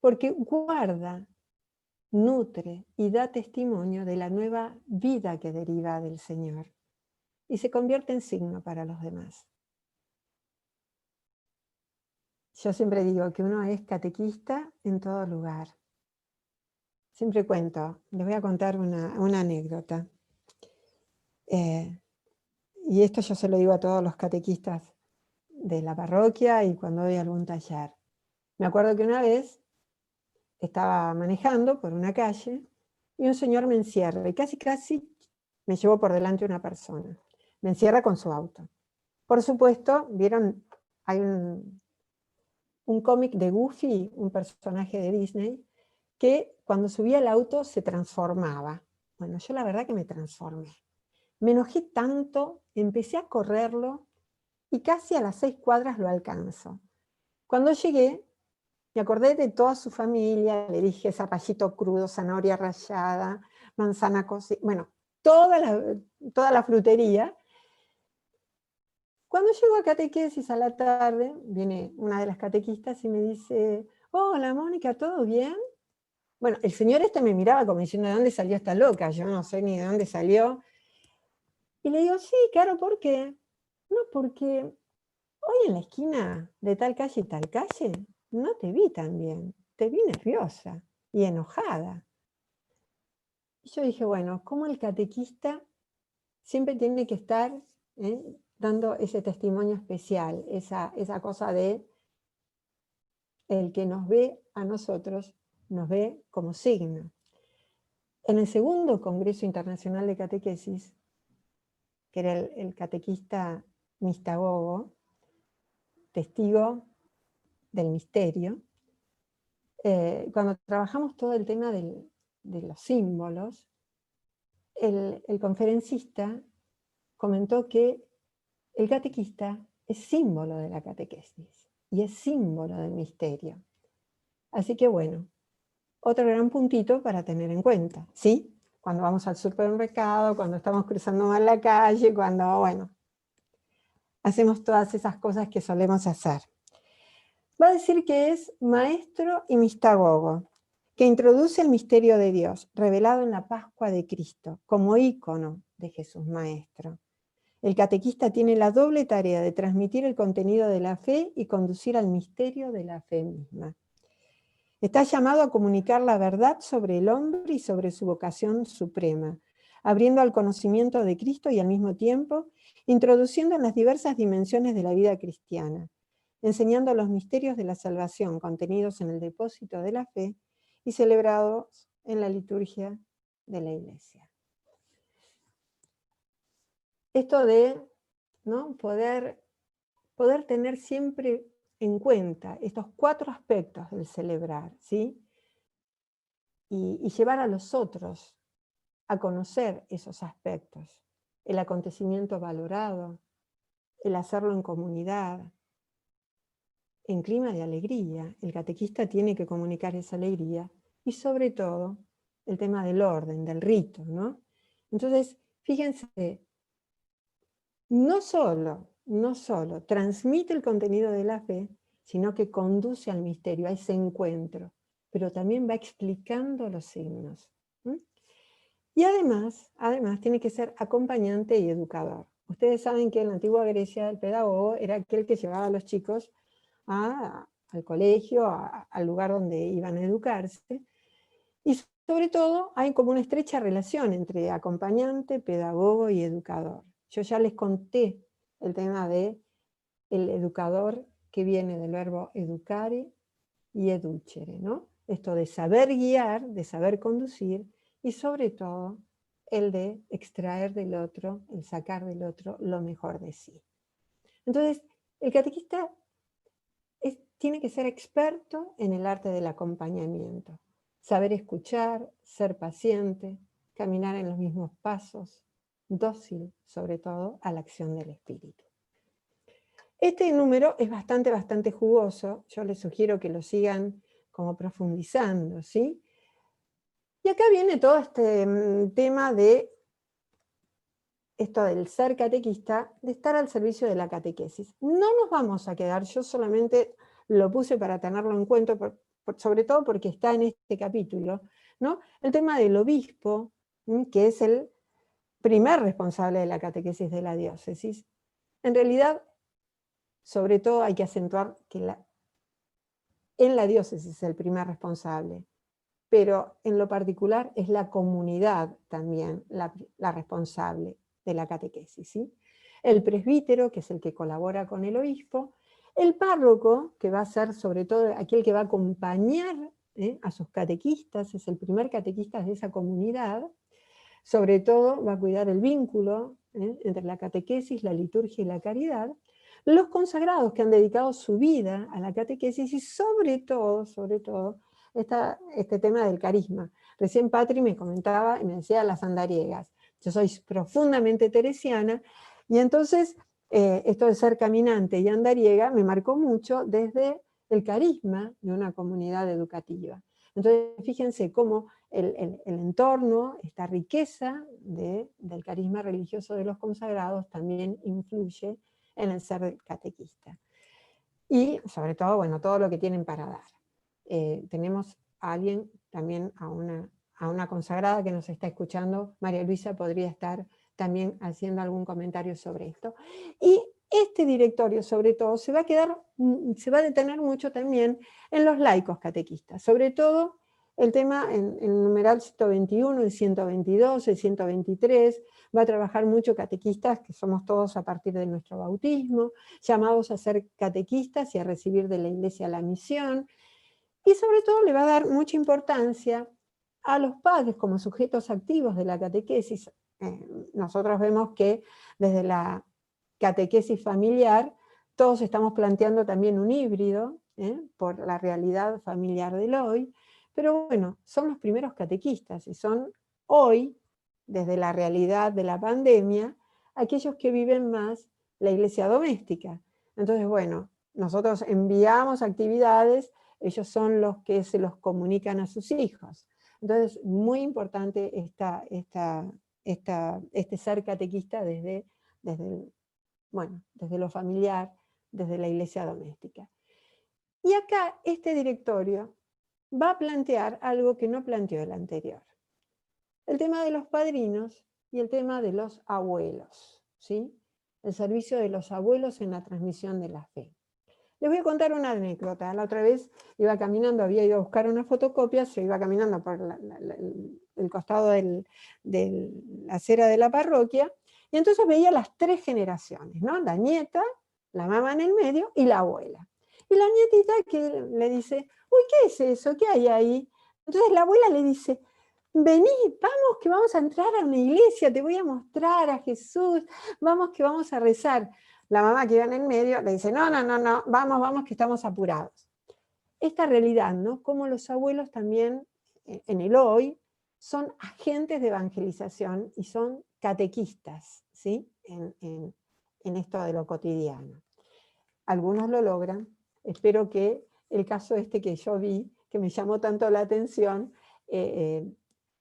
Porque guarda, nutre y da testimonio de la nueva vida que deriva del Señor y se convierte en signo para los demás. Yo siempre digo que uno es catequista en todo lugar. Siempre cuento, les voy a contar una anécdota. Y esto yo se lo digo a todos los catequistas de la parroquia y cuando doy algún taller. Me acuerdo que una vez estaba manejando por una calle y un señor me encierra y casi me llevó por delante una persona. Me encierra con su auto. Por supuesto, vieron, hay un cómic de Goofy, un personaje de Disney, que cuando subía al auto se transformaba. Bueno, yo la verdad que me transformé. Me enojé tanto, empecé a correrlo y casi a las 6 cuadras lo alcanzo. Cuando llegué, me acordé de toda su familia, le dije zapallito crudo, zanahoria rallada, manzana cocida, bueno, toda la frutería. Cuando llego a catequesis a la tarde, viene una de las catequistas y me dice, hola Mónica, ¿todo bien? Bueno, el señor este me miraba como diciendo, ¿de dónde salió esta loca? Yo no sé ni de dónde salió. Y le digo, sí, claro, ¿por qué? No, porque hoy en la esquina de tal calle y tal calle, no te vi tan bien, te vi nerviosa y enojada. Y yo dije, bueno, ¿cómo el catequista siempre tiene que estar dando ese testimonio especial, esa cosa de el que nos ve a nosotros, nos ve como signo? En el segundo Congreso Internacional de Catequesis, que era el catequista mistagogo, testigo del misterio, cuando trabajamos todo el tema de los símbolos, el conferencista comentó que el catequista es símbolo de la catequesis y es símbolo del misterio. Así que bueno, otro gran puntito para tener en cuenta, ¿sí? Cuando vamos al supermercado, cuando estamos cruzando mal la calle, cuando, bueno, hacemos todas esas cosas que solemos hacer. Va a decir que es maestro y mistagogo, que introduce el misterio de Dios, revelado en la Pascua de Cristo, como ícono de Jesús Maestro. El catequista tiene la doble tarea de transmitir el contenido de la fe y conducir al misterio de la fe misma. Está llamado a comunicar la verdad sobre el hombre y sobre su vocación suprema, abriendo al conocimiento de Cristo y al mismo tiempo introduciendo en las diversas dimensiones de la vida cristiana, enseñando los misterios de la salvación contenidos en el depósito de la fe y celebrados en la liturgia de la Iglesia. Esto de, ¿no?, poder tener siempre en cuenta estos 4 aspectos del celebrar, ¿sí? Y llevar a los otros a conocer esos aspectos, el acontecimiento valorado, el hacerlo en comunidad, en clima de alegría. El catequista tiene que comunicar esa alegría y sobre todo el tema del orden, del rito, ¿no? Entonces, fíjense, no solo transmite el contenido de la fe, sino que conduce al misterio, a ese encuentro, pero también va explicando los signos. Y además tiene que ser acompañante y educador. Ustedes saben que en la antigua Grecia el pedagogo era aquel que llevaba a los chicos al colegio, al lugar donde iban a educarse, y sobre todo hay como una estrecha relación entre acompañante, pedagogo y educador. Yo ya les conté el tema de el educador, que viene del verbo educare y educere, ¿no? Esto de saber guiar, de saber conducir, y sobre todo el de extraer del otro, el sacar del otro lo mejor de sí. Entonces, el catequista tiene que ser experto en el arte del acompañamiento, saber escuchar, ser paciente, caminar en los mismos pasos, dócil sobre todo a la acción del Espíritu. Este número es bastante jugoso, yo les sugiero que lo sigan como profundizando, ¿sí? Y acá viene todo este tema de esto del ser catequista, de estar al servicio de la catequesis. No nos vamos a quedar, yo solamente lo puse para tenerlo en cuenta, sobre todo porque está en este capítulo, ¿no? El tema del obispo, que es el primer responsable de la catequesis de la diócesis. En realidad, sobre todo hay que acentuar que en la diócesis es el primer responsable, pero en lo particular es la comunidad también la responsable. de la catequesis, ¿sí? El presbítero, que es el que colabora con el obispo, el párroco, que va a ser sobre todo aquel que va a acompañar a sus catequistas, es el primer catequista de esa comunidad, sobre todo va a cuidar el vínculo entre la catequesis, la liturgia y la caridad, los consagrados que han dedicado su vida a la catequesis y sobre todo, este tema del carisma. Recién Patri me comentaba y me decía las andariegas. Yo soy profundamente teresiana y entonces esto de ser caminante y andariega me marcó mucho desde el carisma de una comunidad educativa. Entonces fíjense cómo el entorno, esta riqueza del carisma religioso de los consagrados también influye en el ser catequista. Y sobre todo, bueno, todo lo que tienen para dar. Tenemos a alguien, también a una consagrada que nos está escuchando, María Luisa podría estar también haciendo algún comentario sobre esto. Y este directorio, sobre todo, se va a detener mucho también en los laicos catequistas, sobre todo el tema en el numeral 121, el 122, el 123, va a trabajar mucho catequistas, que somos todos a partir de nuestro bautismo, llamados a ser catequistas y a recibir de la Iglesia la misión, y sobre todo le va a dar mucha importancia a los padres como sujetos activos de la catequesis. Nosotros vemos que desde la catequesis familiar todos estamos planteando también un híbrido, por la realidad familiar del hoy, pero bueno, son los primeros catequistas y son hoy, desde la realidad de la pandemia, aquellos que viven más la iglesia doméstica. Entonces, bueno, nosotros enviamos actividades, ellos son los que se los comunican a sus hijos. Entonces, muy importante este ser catequista desde lo familiar, desde la iglesia doméstica. Y acá este directorio va a plantear algo que no planteó el anterior. El tema de los padrinos y el tema de los abuelos, ¿sí? El servicio de los abuelos en la transmisión de la fe. Les voy a contar una anécdota. La otra vez iba caminando, había ido a buscar una fotocopia, se iba caminando por el costado de la acera de la parroquia, y entonces veía las 3 generaciones, ¿no? La nieta, la mamá en el medio y la abuela. Y la nietita que le dice, uy, ¿qué es eso? ¿Qué hay ahí? Entonces la abuela le dice, vení, vamos que vamos a entrar a una iglesia, te voy a mostrar a Jesús, vamos que vamos a rezar. La mamá que iba en el medio le dice, no, vamos que estamos apurados. Esta realidad, ¿no? Como los abuelos también, en el hoy, son agentes de evangelización y son catequistas, ¿sí? En esto de lo cotidiano. Algunos lo logran. Espero que el caso que yo vi, que me llamó tanto la atención,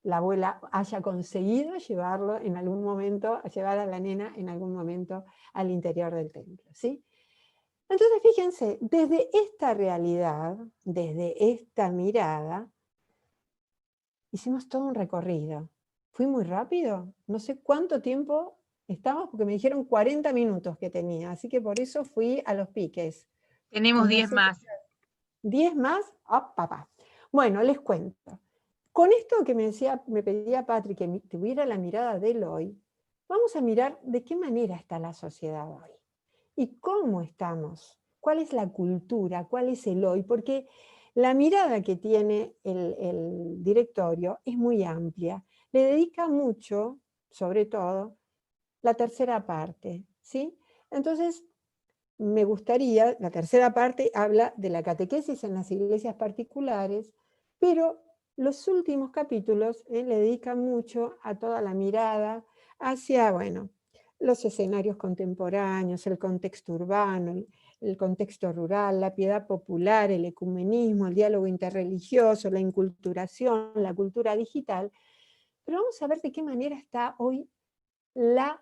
la abuela haya conseguido llevarlo en algún momento, llevar a la nena en algún momento al interior del templo, ¿sí? Entonces fíjense, desde esta realidad, desde esta mirada, hicimos todo un recorrido. Fui muy rápido, no sé cuánto tiempo estamos, porque me dijeron 40 minutos que tenía, así que por eso fui a los piques. Tenemos 10 más. ¿10 más? ¡Ah, papá! Bueno, les cuento. Con esto que me pedía Patri, que tuviera la mirada del hoy, vamos a mirar de qué manera está la sociedad hoy. Y cómo estamos, cuál es la cultura, cuál es el hoy, porque la mirada que tiene el directorio es muy amplia, le dedica mucho, sobre todo, la tercera parte, ¿sí? Entonces, me gustaría, la tercera parte habla de la catequesis en las iglesias particulares, pero los últimos capítulos le dedican mucho a toda la mirada hacia, bueno, los escenarios contemporáneos, el contexto urbano, el contexto rural, la piedad popular, el ecumenismo, el diálogo interreligioso, la inculturación, la cultura digital. Pero vamos a ver de qué manera está hoy la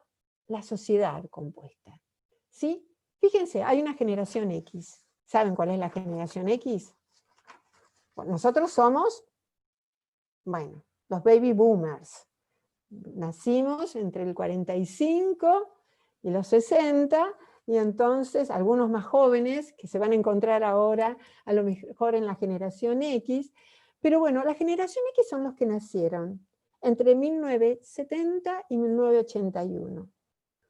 sociedad compuesta, ¿sí? Fíjense, hay una generación X. ¿Saben cuál es la generación X? Bueno, nosotros somos, bueno, los baby boomers. Nacimos entre el 45 y los 60, y entonces algunos más jóvenes que se van a encontrar ahora, a lo mejor en la generación X, pero bueno, la generación X son los que nacieron entre 1970 y 1981.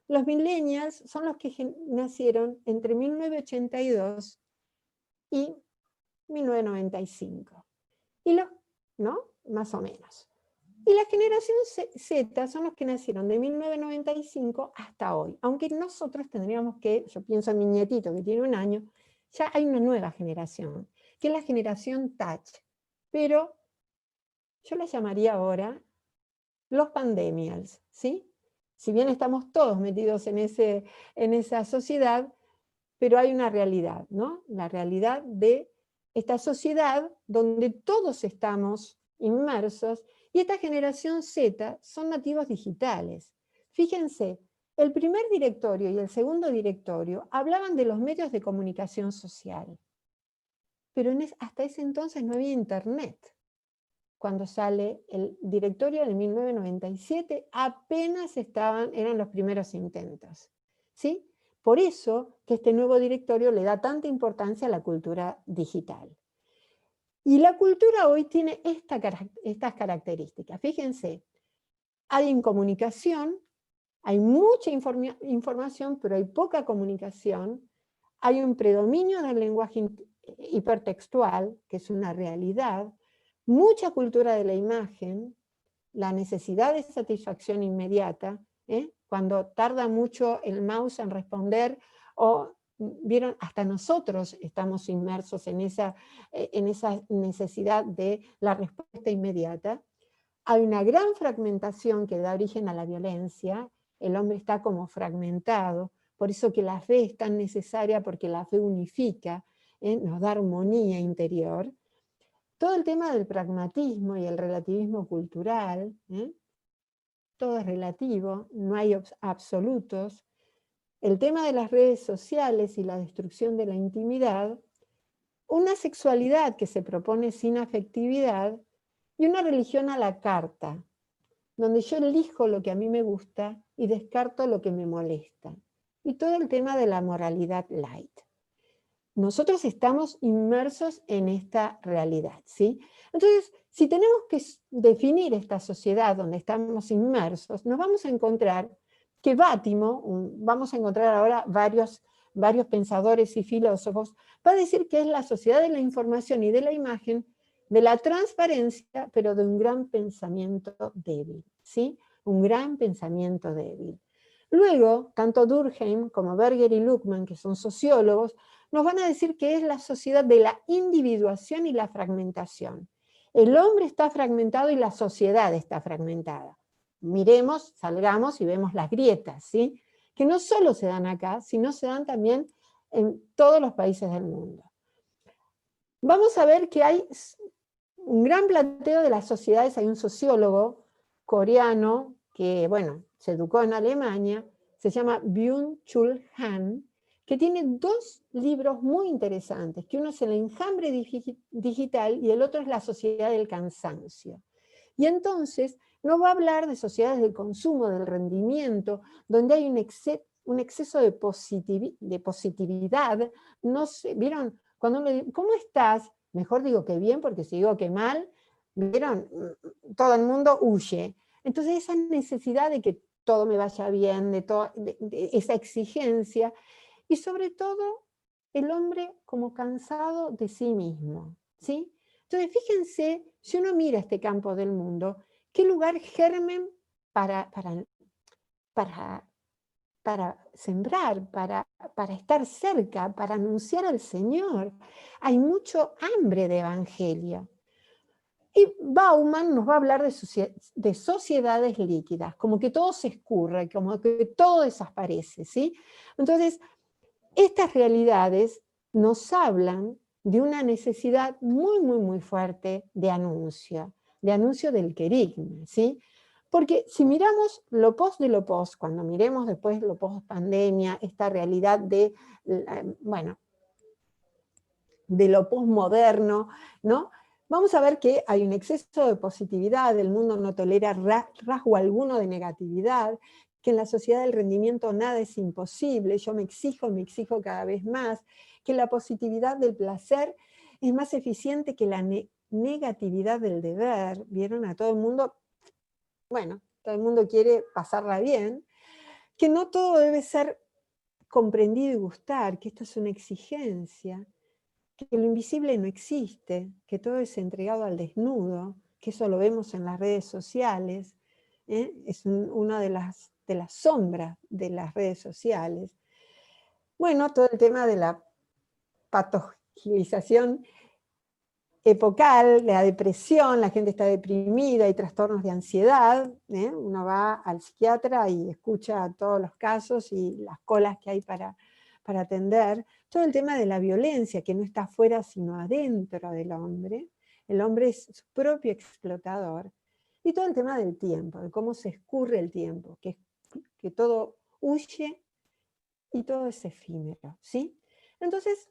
Los millennials son los que nacieron entre 1982 y 1995. Y los, ¿no? Más o menos. Y la generación Z son los que nacieron de 1995 hasta hoy. Aunque nosotros tendríamos que, yo pienso en mi nietito que tiene 1 año, ya hay una nueva generación, que es la generación Touch. Pero yo la llamaría ahora los pandemials, ¿sí? Si bien estamos todos metidos en esa sociedad, pero hay una realidad, ¿no? La realidad de esta sociedad donde todos estamos inmersos, y esta generación Z son nativos digitales. Fíjense, el primer directorio y el segundo directorio hablaban de los medios de comunicación social, pero hasta ese entonces no había internet. Cuando sale el directorio de 1997, apenas eran los primeros intentos, ¿sí? Por eso que este nuevo directorio le da tanta importancia a la cultura digital. Y la cultura hoy tiene estas características. Fíjense, hay incomunicación, hay mucha información, pero hay poca comunicación, hay un predominio del lenguaje hipertextual, que es una realidad, mucha cultura de la imagen, la necesidad de satisfacción inmediata, cuando tarda mucho el mouse en responder, o vieron, hasta nosotros estamos inmersos en esa necesidad de la respuesta inmediata. Hay una gran fragmentación que da origen a la violencia, el hombre está como fragmentado, por eso que la fe es tan necesaria, porque la fe unifica, nos da armonía interior. Todo el tema del pragmatismo y el relativismo cultural, todo es relativo, no hay absolutos. El tema de las redes sociales y la destrucción de la intimidad, una sexualidad que se propone sin afectividad y una religión a la carta, donde yo elijo lo que a mí me gusta y descarto lo que me molesta. Y todo el tema de la moralidad light. Nosotros estamos inmersos en esta realidad, ¿sí? Entonces, si tenemos que definir esta sociedad donde estamos inmersos, nos vamos a encontrar que Bátimo, vamos a encontrar ahora varios pensadores y filósofos, va a decir que es la sociedad de la información y de la imagen, de la transparencia, pero de un gran pensamiento débil, ¿sí? Un gran pensamiento débil. Luego, tanto Durkheim como Berger y Luckmann, que son sociólogos, nos van a decir que es la sociedad de la individuación y la fragmentación. El hombre está fragmentado y la sociedad está fragmentada. Miremos, salgamos y vemos las grietas, ¿sí? Que no solo se dan acá, sino se dan también en todos los países del mundo. Vamos a ver que hay un gran planteo de las sociedades. Hay un sociólogo coreano que, bueno, se educó en Alemania, se llama Byung-Chul Han, que tiene 2 libros muy interesantes, que uno es El enjambre digital y el otro es La sociedad del cansancio. Y entonces nos va a hablar de sociedades del consumo, del rendimiento, donde hay un exceso de positividad. No sé, ¿vieron? Cuando uno dice, ¿cómo estás? Mejor digo que bien, porque si digo que mal, ¿vieron? Todo el mundo huye. Entonces esa necesidad de que todo me vaya bien, de esa exigencia, y sobre todo el hombre como cansado de sí mismo, ¿sí? Entonces fíjense, si uno mira este campo del mundo, qué lugar germen para sembrar, para estar cerca, para anunciar al Señor. Hay mucho hambre de evangelio. Y Bauman nos va a hablar de sociedades líquidas, como que todo se escurre, como que todo desaparece, ¿sí? Entonces, estas realidades nos hablan de una necesidad muy, muy, muy fuerte de anuncio del querigma, ¿sí? Porque si miramos lo post de lo post, cuando miremos después lo post pandemia, esta realidad de, bueno, de lo postmoderno, ¿no? Vamos a ver que hay un exceso de positividad, el mundo no tolera rasgo alguno de negatividad, que en la sociedad del rendimiento nada es imposible, yo me exijo cada vez más, que la positividad del placer es más eficiente que la negatividad del deber. Vieron, a todo el mundo bueno, todo el mundo quiere pasarla bien, que no todo debe ser comprendido y gustar, que esto es una exigencia, que lo invisible no existe, que todo es entregado al desnudo, que eso lo vemos en las redes sociales, es una de las sombras de las redes sociales. Bueno, todo el tema de la patologización epocal, la depresión, la gente está deprimida, hay trastornos de ansiedad, uno va al psiquiatra y escucha todos los casos y las colas que hay para atender. Todo el tema de la violencia, que no está afuera sino adentro del hombre. El hombre es su propio explotador. Y todo el tema del tiempo, de cómo se escurre el tiempo, que todo huye y todo es efímero, ¿sí? Entonces,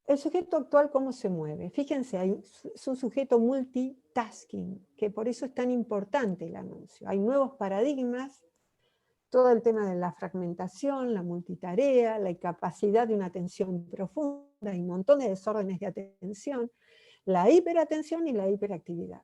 el sujeto actual, ¿cómo se mueve? Fíjense, es un sujeto multitasking, que por eso es tan importante el anuncio. Hay nuevos paradigmas, todo el tema de la fragmentación, la multitarea, la incapacidad de una atención profunda, hay un montón de desórdenes de atención, la hiperatención y la hiperactividad.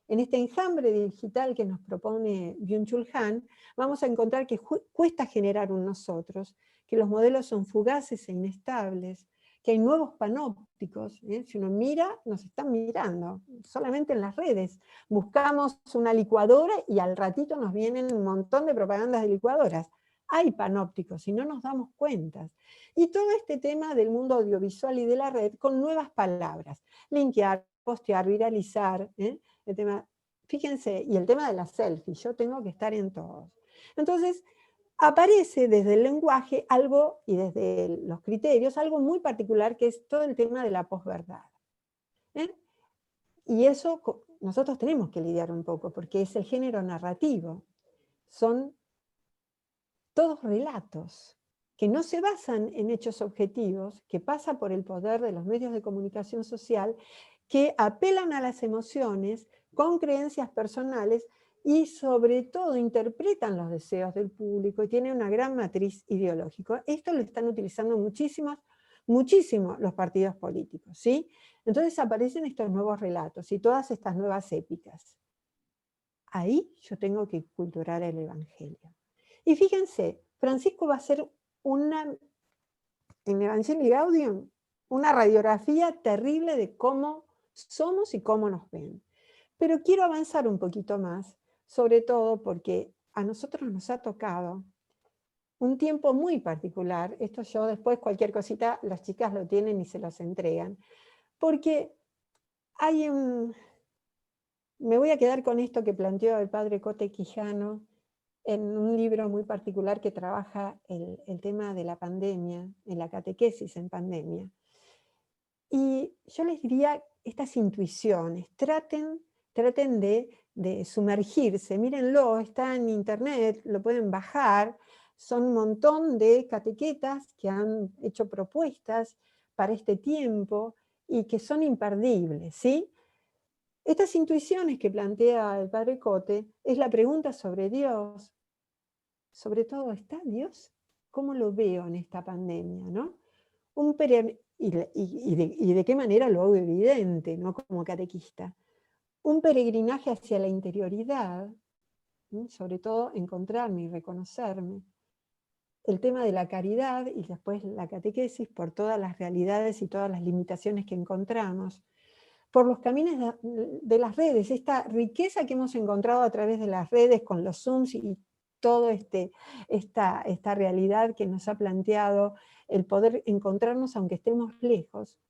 En este enjambre digital que nos propone Byung-Chul Han, vamos a encontrar que cuesta generar un nosotros, que los modelos son fugaces e inestables, que hay nuevos panópticos, si uno mira, nos están mirando, solamente en las redes. Buscamos una licuadora y al ratito nos vienen un montón de propagandas de licuadoras. Hay panópticos y no nos damos cuenta. Y todo este tema del mundo audiovisual y de la red con nuevas palabras. Linkear, postear, viralizar, el tema, fíjense, y el tema de la selfie, yo tengo que estar en todos. Entonces, aparece desde el lenguaje algo, y desde los criterios, algo muy particular que es todo el tema de la posverdad. Y eso nosotros tenemos que lidiar un poco, porque es el género narrativo. Son todos relatos que no se basan en hechos objetivos, que pasa por el poder de los medios de comunicación social, que apelan a las emociones con creencias personales y sobre todo interpretan los deseos del público y tienen una gran matriz ideológica. Esto lo están utilizando muchísimo los partidos políticos, ¿sí? Entonces aparecen estos nuevos relatos y todas estas nuevas épicas. Ahí yo tengo que culturar el Evangelio. Y fíjense, Francisco va a hacer en Evangelii Gaudium, una radiografía terrible de cómo somos y cómo nos ven. Pero quiero avanzar un poquito más, sobre todo porque a nosotros nos ha tocado un tiempo muy particular. Esto yo después, cualquier cosita, las chicas lo tienen y se los entregan. Porque me voy a quedar con esto que planteó el padre Cote Quijano en un libro muy particular que trabaja el tema de la pandemia, en la catequesis en pandemia. Y yo les diría, estas intuiciones, traten de sumergirse, mírenlo, está en internet, lo pueden bajar, son un montón de catequetas que han hecho propuestas para este tiempo y que son imperdibles, ¿sí? Estas intuiciones que plantea el padre Cote es la pregunta sobre Dios, sobre todo, ¿está Dios? ¿Cómo lo veo en esta pandemia? ¿No? Y de qué manera lo hago evidente, ¿no? Como catequista. Un peregrinaje hacia la interioridad, ¿sí? Sobre todo encontrarme y reconocerme. El tema de la caridad y después la catequesis por todas las realidades y todas las limitaciones que encontramos. Por los caminos de las redes, esta riqueza que hemos encontrado a través de las redes con los Zooms y toda esta realidad que nos ha planteado el poder encontrarnos aunque estemos lejos,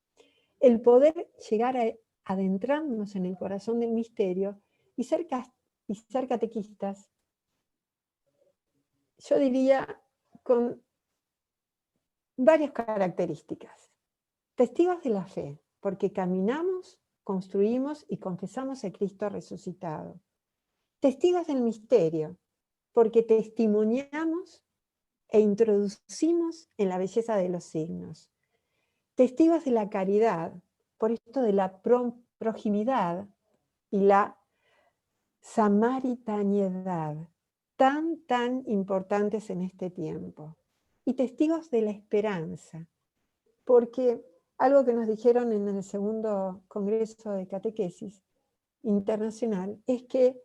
el poder llegar a adentrarnos en el corazón del misterio y ser catequistas, yo diría con varias características. Testigos de la fe, porque caminamos, construimos y confesamos a Cristo resucitado. Testigos del misterio, porque testimoniamos e introducimos en la belleza de los signos. Testigos de la caridad, por esto de la proximidad y la samaritaniedad, tan importantes en este tiempo. Y testigos de la esperanza, porque algo que nos dijeron en el segundo congreso de catequesis internacional es que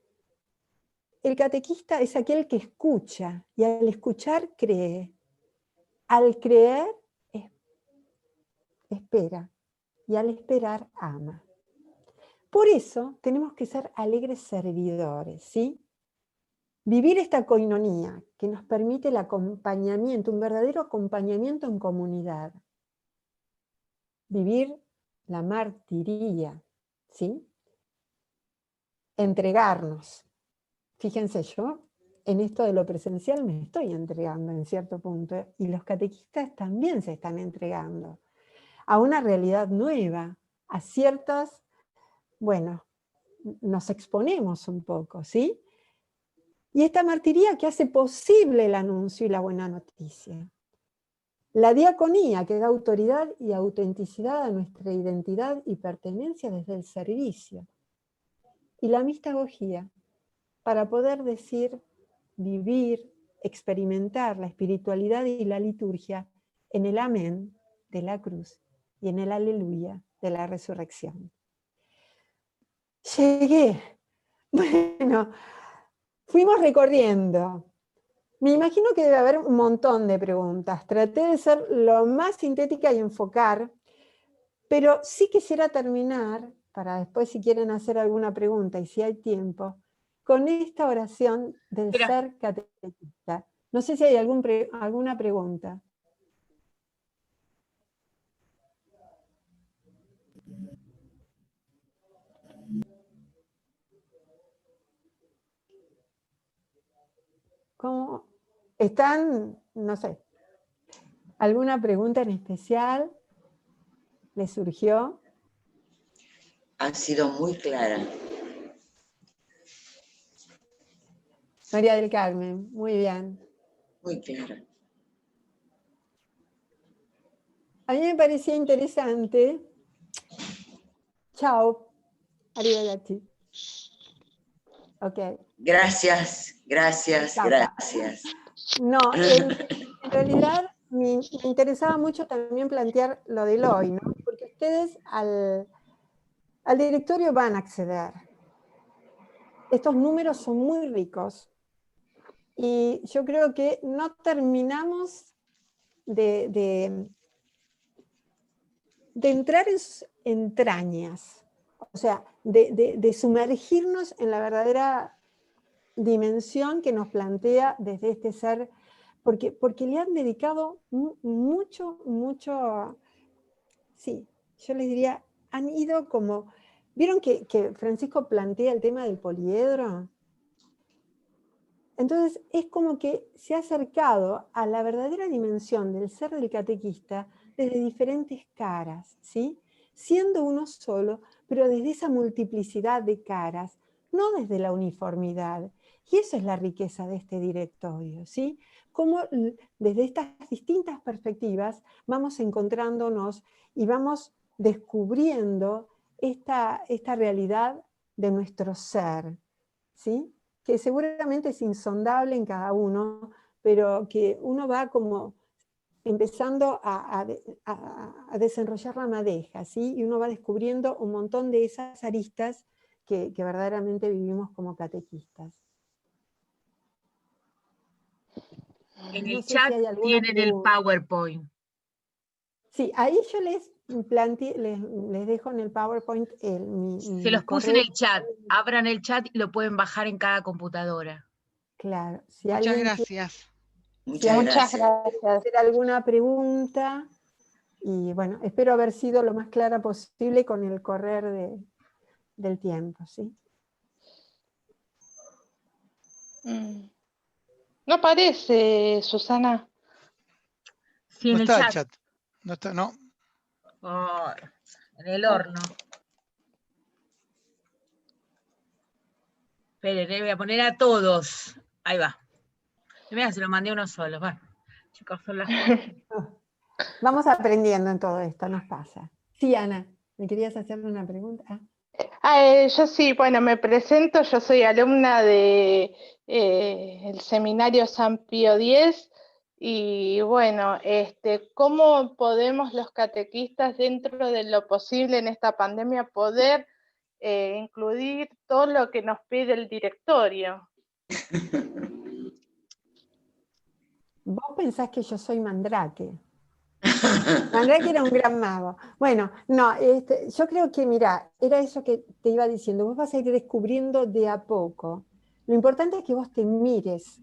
el catequista es aquel que escucha, y al escuchar cree. Al creer espera, y al esperar ama. Por eso tenemos que ser alegres servidores, ¿sí? Vivir esta coinonía que nos permite el acompañamiento, un verdadero acompañamiento en comunidad. Vivir la martiría, ¿sí? Entregarnos. Fíjense, yo en esto de lo presencial me estoy entregando en cierto punto, y los catequistas también se están entregando a una realidad nueva, a ciertas, bueno, nos exponemos un poco, ¿sí? Y esta martiría que hace posible el anuncio y la buena noticia. La diaconía que da autoridad y autenticidad a nuestra identidad y pertenencia desde el servicio. Y la mistagogía, para poder decir, vivir, experimentar la espiritualidad y la liturgia en el amén de la cruz y en el aleluya de la resurrección. Llegué. Bueno, fuimos recorriendo. Me imagino que debe haber un montón de preguntas. Traté de ser lo más sintética y enfocar, pero sí quisiera terminar, para después si quieren hacer alguna pregunta y si hay tiempo, con esta oración del ser catequista. No sé si hay alguna pregunta. ¿Cómo están? No sé. ¿Alguna pregunta en especial les surgió? Ha sido muy clara. María del Carmen, muy bien. Muy clara. A mí me parecía interesante. Chao. Arrivederci. Ok. Gracias, gracias, Chao, chao. gracias. No, en realidad me interesaba mucho también plantear lo del hoy, ¿no? Porque ustedes al directorio van a acceder. Estos números son muy ricos. Y yo creo que no terminamos de entrar en sus entrañas. O sea, de sumergirnos en la verdadera dimensión que nos plantea desde este ser, porque le han dedicado mucho, sí, yo les diría, han ido como, ¿vieron que Francisco plantea el tema del poliedro? Entonces es como que se ha acercado a la verdadera dimensión del ser del catequista desde diferentes caras, ¿sí? Siendo uno solo, pero desde esa multiplicidad de caras, no desde la uniformidad. Y eso es la riqueza de este directorio, ¿sí? Cómo desde estas distintas perspectivas vamos encontrándonos y vamos descubriendo esta realidad de nuestro ser, ¿sí? Que seguramente es insondable en cada uno, pero que uno va como empezando a desenrollar la madeja, ¿sí? Y uno va descubriendo un montón de esas aristas que verdaderamente vivimos como catequistas. En el chat tienen el PowerPoint. Sí, ahí yo les dejo en el PowerPoint se los puse en el chat. Abran el chat y lo pueden bajar en cada computadora. Claro. Si Muchas gracias. Muchas gracias. Hacer alguna pregunta, y bueno, espero haber sido lo más clara posible con el correr del tiempo, ¿sí? No aparece, Susana. Sí, en no el está chat. el chat. No está, no. Oh, en el horno. Esperen, le voy a poner a todos. Ahí va. Mira, se lo mandé a uno solo. Bueno, chicos, son las cosas. Vamos aprendiendo en todo esto, nos pasa. Sí, Ana, ¿me querías hacerle una pregunta? Yo sí, bueno, me presento, yo soy alumna de el seminario San Pío X, y bueno, ¿cómo podemos los catequistas dentro de lo posible en esta pandemia poder incluir todo lo que nos pide el directorio. Vos pensás que yo soy Mandrake. Mandrake era un gran mago. Bueno, no, yo creo que, mira, era eso que te iba diciendo, vos vas a ir descubriendo de a poco. Lo importante es que vos te mires,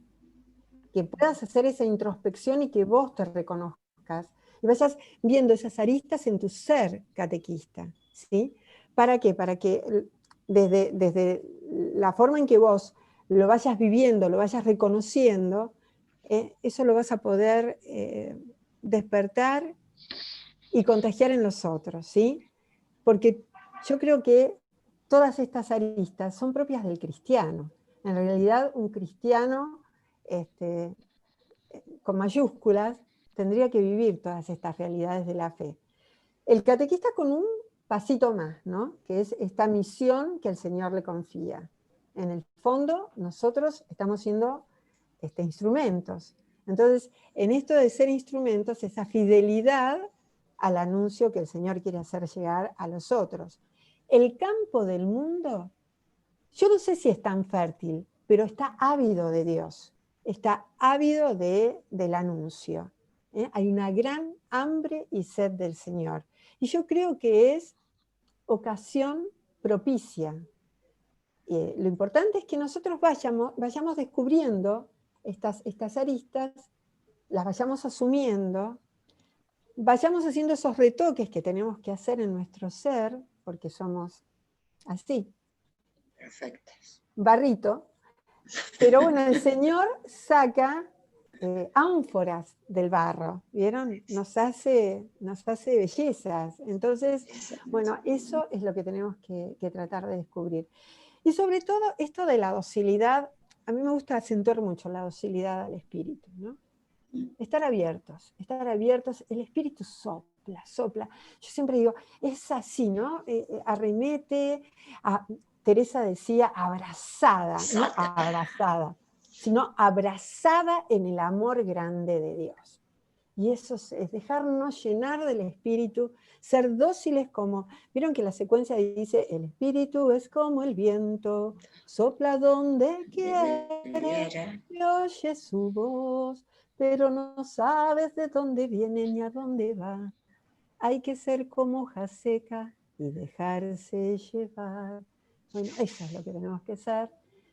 que puedas hacer esa introspección y que vos te reconozcas, y vayas viendo esas aristas en tu ser catequista, ¿sí? ¿Para qué? Para que desde la forma en que vos lo vayas viviendo, lo vayas reconociendo, eso lo vas a poder despertar y contagiar en los otros, ¿sí? Porque yo creo que todas estas aristas son propias del cristiano. En realidad, un cristiano con mayúsculas tendría que vivir todas estas realidades de la fe. El catequista con un pasito más, ¿no? Que es esta misión que el Señor le confía. En el fondo, nosotros estamos siendo instrumentos. Entonces, en esto de ser instrumentos, esa fidelidad al anuncio que el Señor quiere hacer llegar a los otros. El campo del mundo, yo no sé si es tan fértil, pero está ávido de Dios, está ávido del anuncio. Hay una gran hambre y sed del Señor. Y yo creo que es ocasión propicia. Lo importante es que nosotros vayamos descubriendo estas aristas, las vayamos asumiendo, vayamos haciendo esos retoques que tenemos que hacer en nuestro ser, porque somos así. Perfectas. Barrito. Pero bueno, el Señor saca ánforas del barro, ¿vieron? Nos hace bellezas. Entonces, bueno, eso es lo que tenemos que tratar de descubrir. Y sobre todo esto de la docilidad, a mí me gusta acentuar mucho la docilidad al espíritu, ¿no? Estar abiertos, el espíritu sopla. Yo siempre digo, es así, ¿no? Arremete, Teresa decía abrazada, no abrazada, sino abrazada en el amor grande de Dios. Y eso es dejarnos llenar del espíritu, ser dóciles como, vieron que la secuencia dice, el espíritu es como el viento, sopla donde quiere, y oye su voz, pero no sabes de dónde viene ni a dónde va. Hay que ser como hoja seca y dejarse llevar. Bueno, eso es lo que tenemos que ser,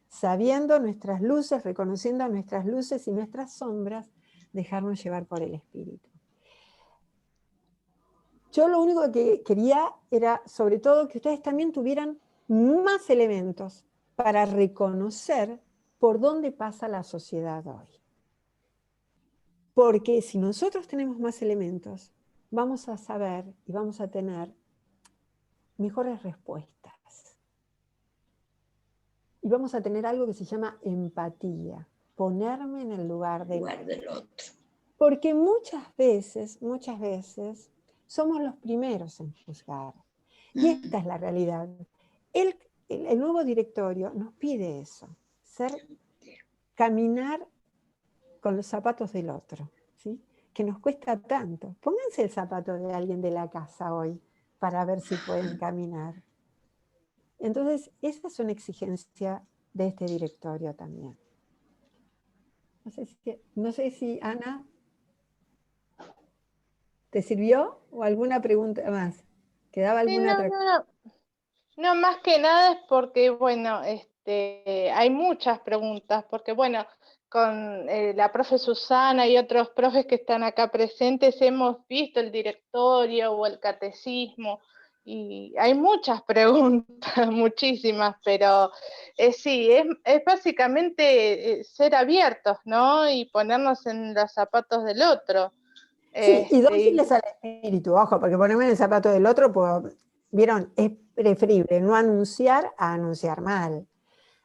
sabiendo nuestras luces, reconociendo nuestras luces y nuestras sombras, dejarnos llevar por el espíritu. Yo lo único que quería era, sobre todo, que ustedes también tuvieran más elementos para reconocer por dónde pasa la sociedad hoy. Porque si nosotros tenemos más elementos, vamos a saber y vamos a tener mejores respuestas. Y vamos a tener algo que se llama empatía, ponerme en el lugar del otro. Porque muchas veces, somos los primeros en juzgar. Y esta es la realidad. El nuevo directorio nos pide eso, caminar con los zapatos del otro, ¿sí? Que nos cuesta tanto. Pónganse el zapato de alguien de la casa hoy para ver si pueden caminar. Entonces, esa es una exigencia de este directorio también. No sé si Ana, ¿te sirvió? ¿O alguna pregunta más? ¿Quedaba alguna otra? No, más que nada es porque, bueno, hay muchas preguntas, porque, bueno, con la profe Susana y otros profes que están acá presentes hemos visto el directorio o el catecismo, y hay muchas preguntas, muchísimas, pero sí, es básicamente ser abiertos, ¿no? Y ponernos en los zapatos del otro. Sí, y dóciles al espíritu, ojo, porque ponerme en el zapato del otro, pues, vieron, es preferible no anunciar a anunciar mal.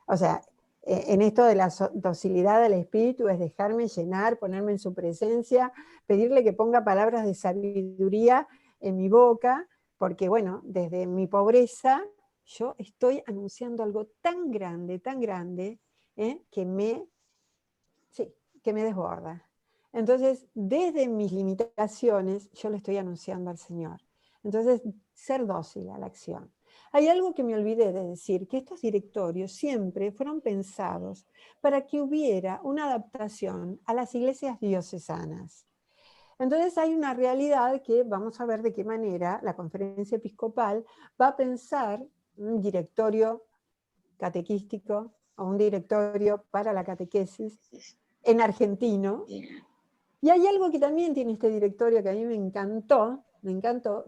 O sea, en esto de la docilidad del espíritu es dejarme llenar, ponerme en su presencia, pedirle que ponga palabras de sabiduría en mi boca, porque bueno, desde mi pobreza yo estoy anunciando algo tan grande, que me desborda. Entonces, desde mis limitaciones, yo le estoy anunciando al Señor. Entonces, ser dócil a la acción. Hay algo que me olvidé de decir, que estos directorios siempre fueron pensados para que hubiera una adaptación a las iglesias diocesanas. Entonces hay una realidad que vamos a ver de qué manera la Conferencia Episcopal va a pensar un directorio catequístico o un directorio para la catequesis en argentino. Y hay algo que también tiene este directorio que a mí me encantó,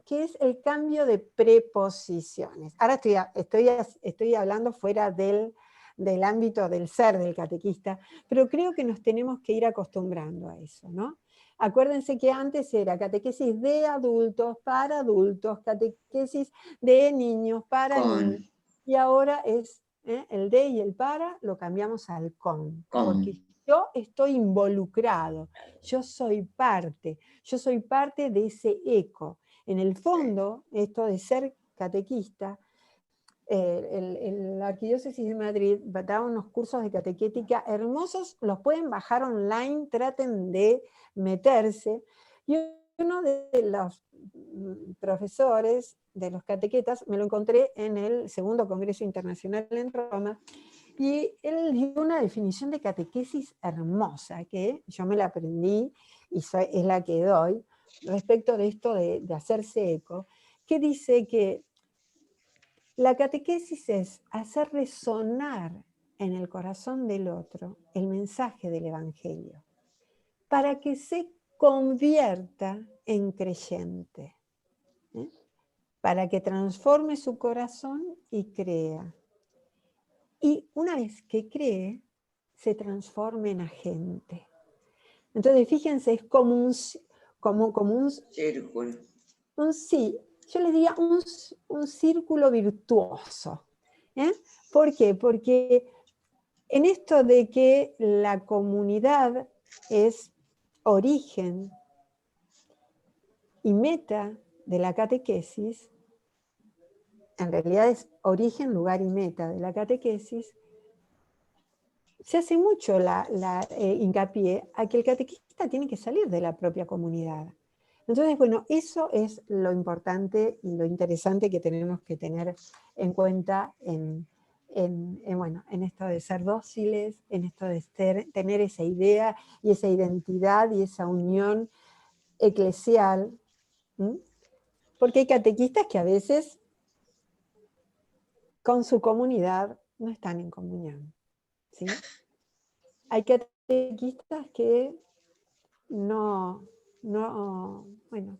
que es el cambio de preposiciones. Ahora estoy hablando fuera del ámbito del ser del catequista, pero creo que nos tenemos que ir acostumbrando a eso, ¿no? Acuérdense que antes era catequesis de adultos, para adultos, catequesis de niños, para niños, y ahora es el de y el para, lo cambiamos al con. Porque yo estoy involucrado, yo soy parte de ese eco. En el fondo, esto de ser catequista, la Arquidiócesis de Madrid da unos cursos de catequética hermosos, los pueden bajar online, traten de meterse, y uno de los profesores de los catequetas me lo encontré en el segundo Congreso Internacional en Roma, y él dio una definición de catequesis hermosa, que yo me la aprendí y es la que doy, respecto de esto de hacerse eco, que dice que la catequesis es hacer resonar en el corazón del otro el mensaje del Evangelio, para que se convierta en creyente, para que transforme su corazón y crea. Y una vez que cree, se transforme en agente. Entonces, fíjense, es como un círculo. Yo les diría un círculo virtuoso. ¿Por qué? Porque en esto de que la comunidad es origen y meta de la catequesis, en realidad es origen, lugar y meta de la catequesis, se hace mucho hincapié a que el catequista tiene que salir de la propia comunidad. Entonces, bueno, eso es lo importante y lo interesante que tenemos que tener en cuenta en esto de ser dóciles, en esto de tener esa idea y esa identidad y esa unión eclesial. Porque hay catequistas que a veces con su comunidad no están en comunión, ¿sí? Hay catequistas que bueno,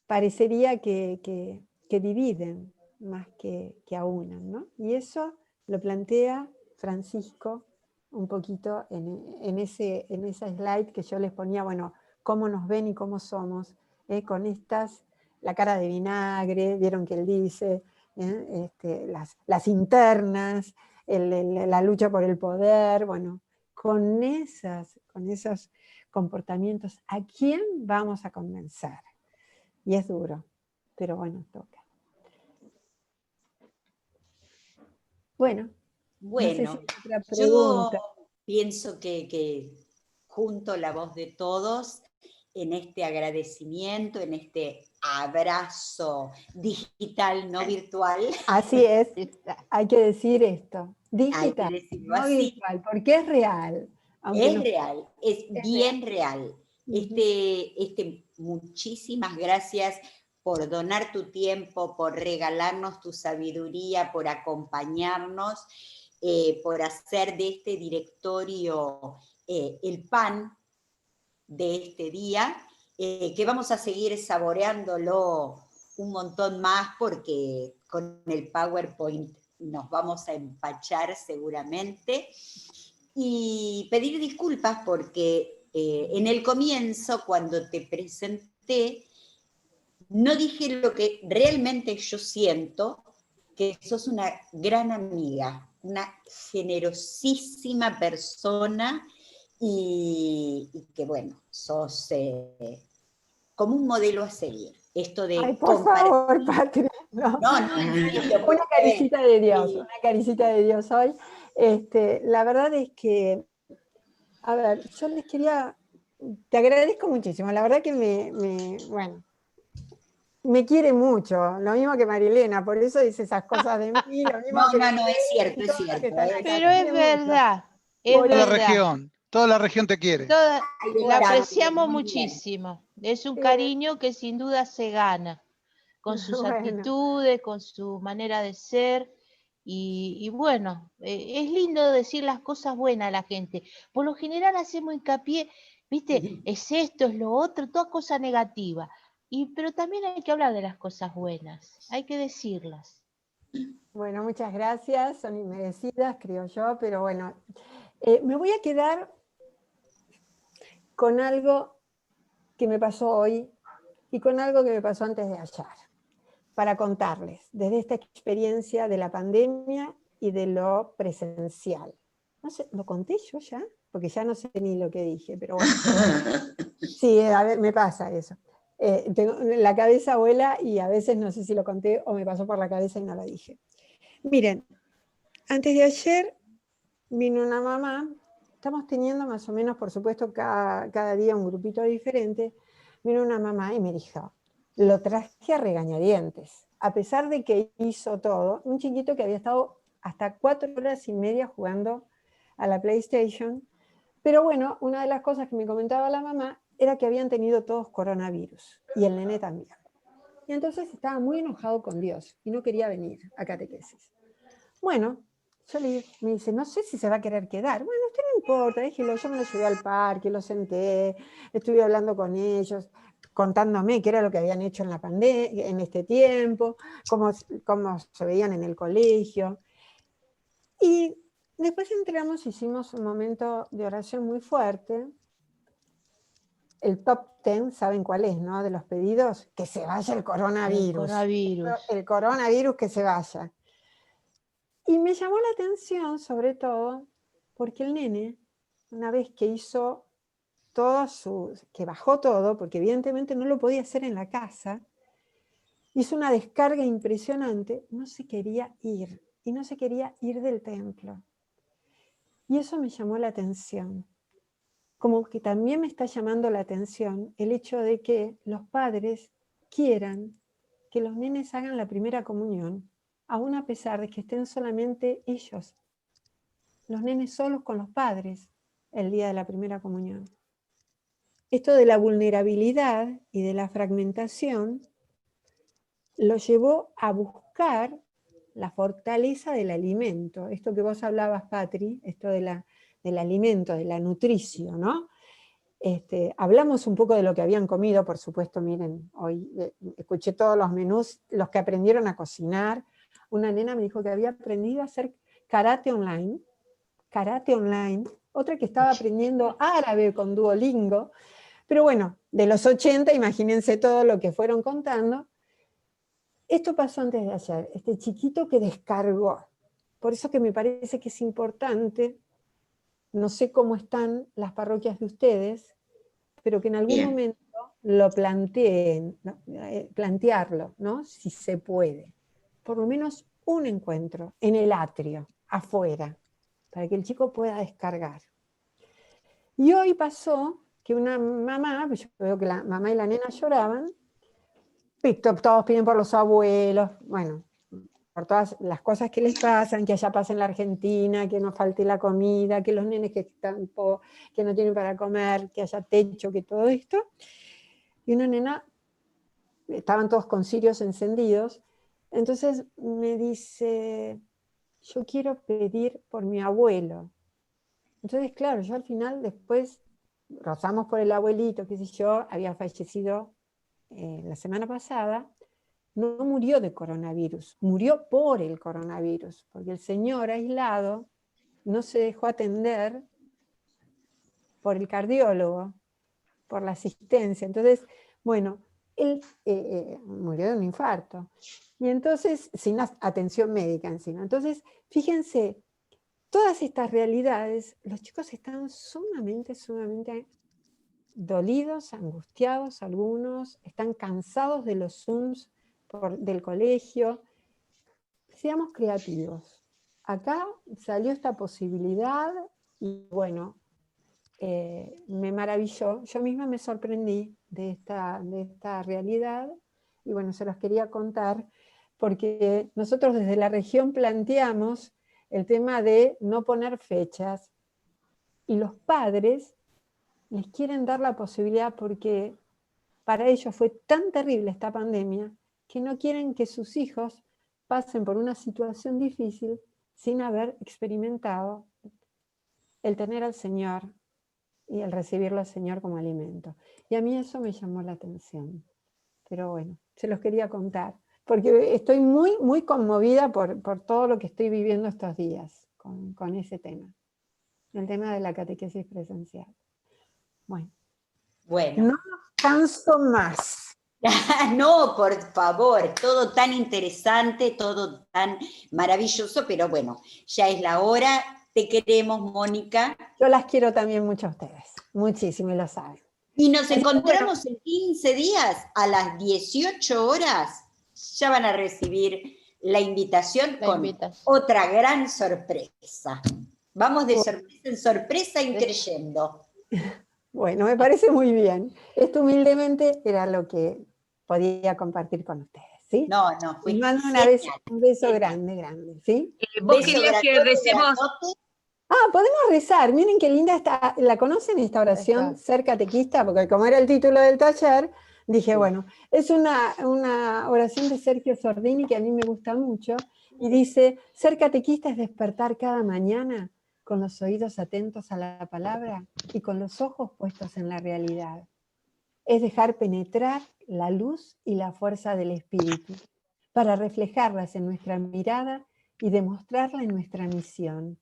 parecería que dividen más que aunan, ¿no? Y eso lo plantea Francisco un poquito en esa slide que yo les ponía, bueno, cómo nos ven y cómo somos, con la cara de vinagre, vieron que él dice, las internas, la lucha por el poder, bueno, con esos comportamientos, ¿a quién vamos a convencer? Y es duro, pero bueno, toca. Bueno, no sé si hay otra pregunta. Yo pienso que junto la voz de todos en este agradecimiento, en este abrazo digital, no virtual. Así es, hay que decir esto, digital, no así. virtual, porque es real. Es real, es bien real. Muchísimas gracias por donar tu tiempo, por regalarnos tu sabiduría, por acompañarnos, por hacer de este directorio el pan de este día, que vamos a seguir saboreándolo un montón más porque con el PowerPoint nos vamos a empachar seguramente. Y pedir disculpas porque en el comienzo, cuando te presenté, no dije lo que realmente yo siento, que sos una gran amiga, una generosísima persona y que, bueno, sos como un modelo a seguir. Esto de ay, por favor, Patri. No. Una caricita de Dios hoy. La verdad es que, a ver, yo les quería, te agradezco muchísimo, la verdad que me Me quiere mucho, lo mismo que Marilena, por eso dice esas cosas de mí, lo mismo No, que no, no, es cierto, es todos los que cierto. están acá. Pero es Quiere mucho. verdad, es Por Toda la verdad. región te quiere. Toda- Ahí la está, apreciamos muy bien. muchísimo. Es un Sí. cariño que sin duda se gana, con sus Bueno. actitudes, con su manera de ser. Y bueno, es lindo decir las cosas buenas a la gente. Por lo general hacemos hincapié, viste, es esto, es lo otro, toda cosa negativa. Pero también hay que hablar de las cosas buenas, hay que decirlas. Bueno, muchas gracias, son inmerecidas, creo yo, pero bueno, me voy a quedar con algo que me pasó hoy y con algo que me pasó antes de ayer, para contarles desde esta experiencia de la pandemia y de lo presencial. No sé, ¿lo conté yo ya? Porque ya no sé ni lo que dije, pero bueno. Sí, a ver, me pasa eso. La cabeza vuela y a veces no sé si lo conté o me pasó por la cabeza y no lo dije. Miren, antes de ayer vino una mamá, estamos teniendo más o menos, por supuesto, cada día un grupito diferente, vino una mamá y me dijo, lo traje a regañadientes, a pesar de que hizo todo, un chiquito que había estado hasta 4 horas y media jugando a la PlayStation, pero bueno, una de las cosas que me comentaba la mamá era que habían tenido todos coronavirus, y el nene también. Y entonces estaba muy enojado con Dios, y no quería venir a catequesis. Bueno, me dice, no sé si se va a querer quedar. Bueno, usted no importa, déjelo, yo me lo llevé al parque, lo senté, estuve hablando con ellos, contándome qué era lo que habían hecho en la pandemia, en este tiempo, cómo se veían en el colegio. Y después entramos, hicimos un momento de oración muy fuerte. El top 10, ¿saben cuál es, no? De los pedidos, que se vaya el coronavirus. El coronavirus. El coronavirus que se vaya. Y me llamó la atención, sobre todo, porque el nene, una vez que hizo que bajó todo, porque evidentemente no lo podía hacer en la casa, hizo una descarga impresionante, no se quería ir, y no se quería ir del templo. Y eso me llamó la atención. Como que también me está llamando la atención el hecho de que los padres quieran que los nenes hagan la primera comunión, aún a pesar de que estén solamente ellos, los nenes solos con los padres, el día de la primera comunión. Esto de la vulnerabilidad y de la fragmentación lo llevó a buscar la fortaleza del alimento. Esto que vos hablabas, Patri, esto del alimento, de la nutrición, ¿no? Hablamos un poco de lo que habían comido, por supuesto, miren, hoy escuché todos los menús, los que aprendieron a cocinar. Una nena me dijo que había aprendido a hacer karate online, otra que estaba aprendiendo árabe con Duolingo, pero bueno, de los 80, imagínense todo lo que fueron contando. Esto pasó antes de ayer, este chiquito que descargó. Por eso que me parece que es importante, no sé cómo están las parroquias de ustedes, pero que en algún momento lo planteen, ¿no? Plantearlo, ¿no? Si se puede. Por lo menos un encuentro en el atrio, afuera, para que el chico pueda descargar. Y hoy pasó que una mamá, yo veo que la mamá y la nena lloraban, todos piden por los abuelos, bueno, por todas las cosas que les pasan, que allá pasa en la Argentina, que no falte la comida, que los nenes que no tienen para comer, que haya techo, que todo esto. Y una nena, estaban todos con cirios encendidos, entonces me dice, yo quiero pedir por mi abuelo. Entonces, claro, yo al final después rozamos por el abuelito, qué sé yo, había fallecido la semana pasada, no murió de coronavirus, murió por el coronavirus, porque el señor aislado no se dejó atender por el cardiólogo, por la asistencia. Entonces, bueno, él murió de un infarto. Y entonces, sin atención médica encima. Entonces, fíjense, todas estas realidades, los chicos están sumamente dolidos, angustiados, algunos están cansados de los Zooms del colegio. Seamos creativos. Acá salió esta posibilidad y bueno, me maravilló. Yo misma me sorprendí de esta realidad y bueno, se los quería contar, porque nosotros desde la región planteamos el tema de no poner fechas, y los padres les quieren dar la posibilidad porque para ellos fue tan terrible esta pandemia que no quieren que sus hijos pasen por una situación difícil sin haber experimentado el tener al Señor y el recibirlo al Señor como alimento. Y a mí eso me llamó la atención. Pero bueno, se los quería contar, porque estoy muy, muy conmovida por todo lo que estoy viviendo estos días con ese tema. El tema de la catequesis presencial. Bueno. No nos canso más. No, por favor, todo tan interesante, todo tan maravilloso, pero bueno, ya es la hora. Te queremos, Mónica. Yo las quiero también mucho a ustedes, muchísimo, y lo saben. Y nos encontramos en 15 días a las 18 horas. Ya van a recibir la invitación con otra gran sorpresa. Vamos de sorpresa en sorpresa y creyendo. Bueno, me parece muy bien. Esto humildemente era lo que podía compartir con ustedes, ¿sí? No, Les mando un beso grande, grande, ¿sí? ¿Vos querías que recemos? Podemos rezar. Miren qué linda está. ¿La conocen esta oración? Ser catequista, porque como era el título del taller, dije, bueno, es una oración de Sergio Sordini que a mí me gusta mucho, y dice, ser catequista es despertar cada mañana con los oídos atentos a la palabra y con los ojos puestos en la realidad. Es dejar penetrar la luz y la fuerza del Espíritu, para reflejarlas en nuestra mirada y demostrarla en nuestra misión.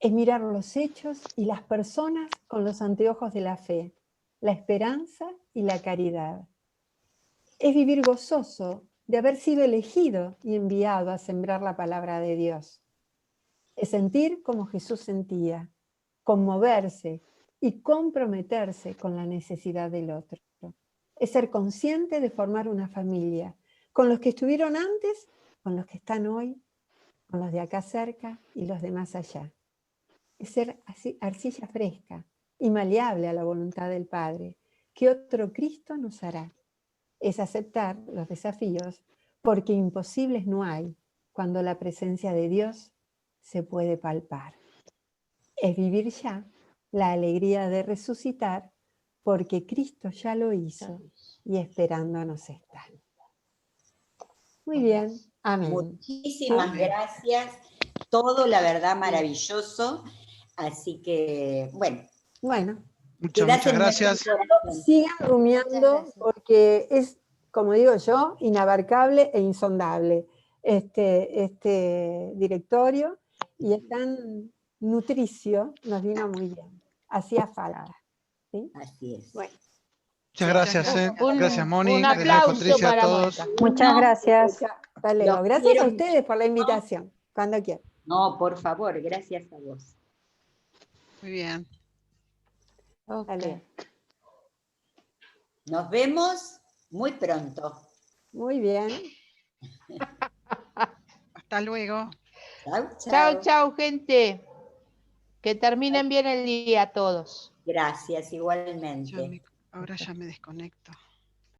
Es mirar los hechos y las personas con los anteojos de la fe, la esperanza y la caridad. Es vivir gozoso de haber sido elegido y enviado a sembrar la palabra de Dios. Es sentir como Jesús sentía, conmoverse y comprometerse con la necesidad del otro. Es ser consciente de formar una familia, con los que estuvieron antes, con los que están hoy, con los de acá cerca y los de más allá. Es ser arcilla fresca y maleable a la voluntad del Padre, que otro Cristo nos hará. Es aceptar los desafíos, porque imposibles no hay cuando la presencia de Dios se puede palpar. Es vivir ya la alegría de resucitar, porque Cristo ya lo hizo y esperándonos está. Muy bien, amén. Muchísimas gracias. Todo, la verdad, maravilloso. Así que, bueno. Muchas gracias. Sigan rumiando, porque es, como digo yo, inabarcable e insondable este directorio, y es tan nutricio, nos vino muy bien. Hacía falta. ¿Sí? Así es. Bueno. Muchas gracias. Gracias, Moni. Un aplauso para Mónica. Muchas gracias. Hasta luego. Gracias a ustedes por la invitación. Cuando quieran. No, por favor, gracias a vos. Muy bien. Okay. Nos vemos muy pronto. Muy bien. Hasta luego. Chau, gente. Que terminen bien el día todos. Gracias, igualmente. Ahora ya me desconecto.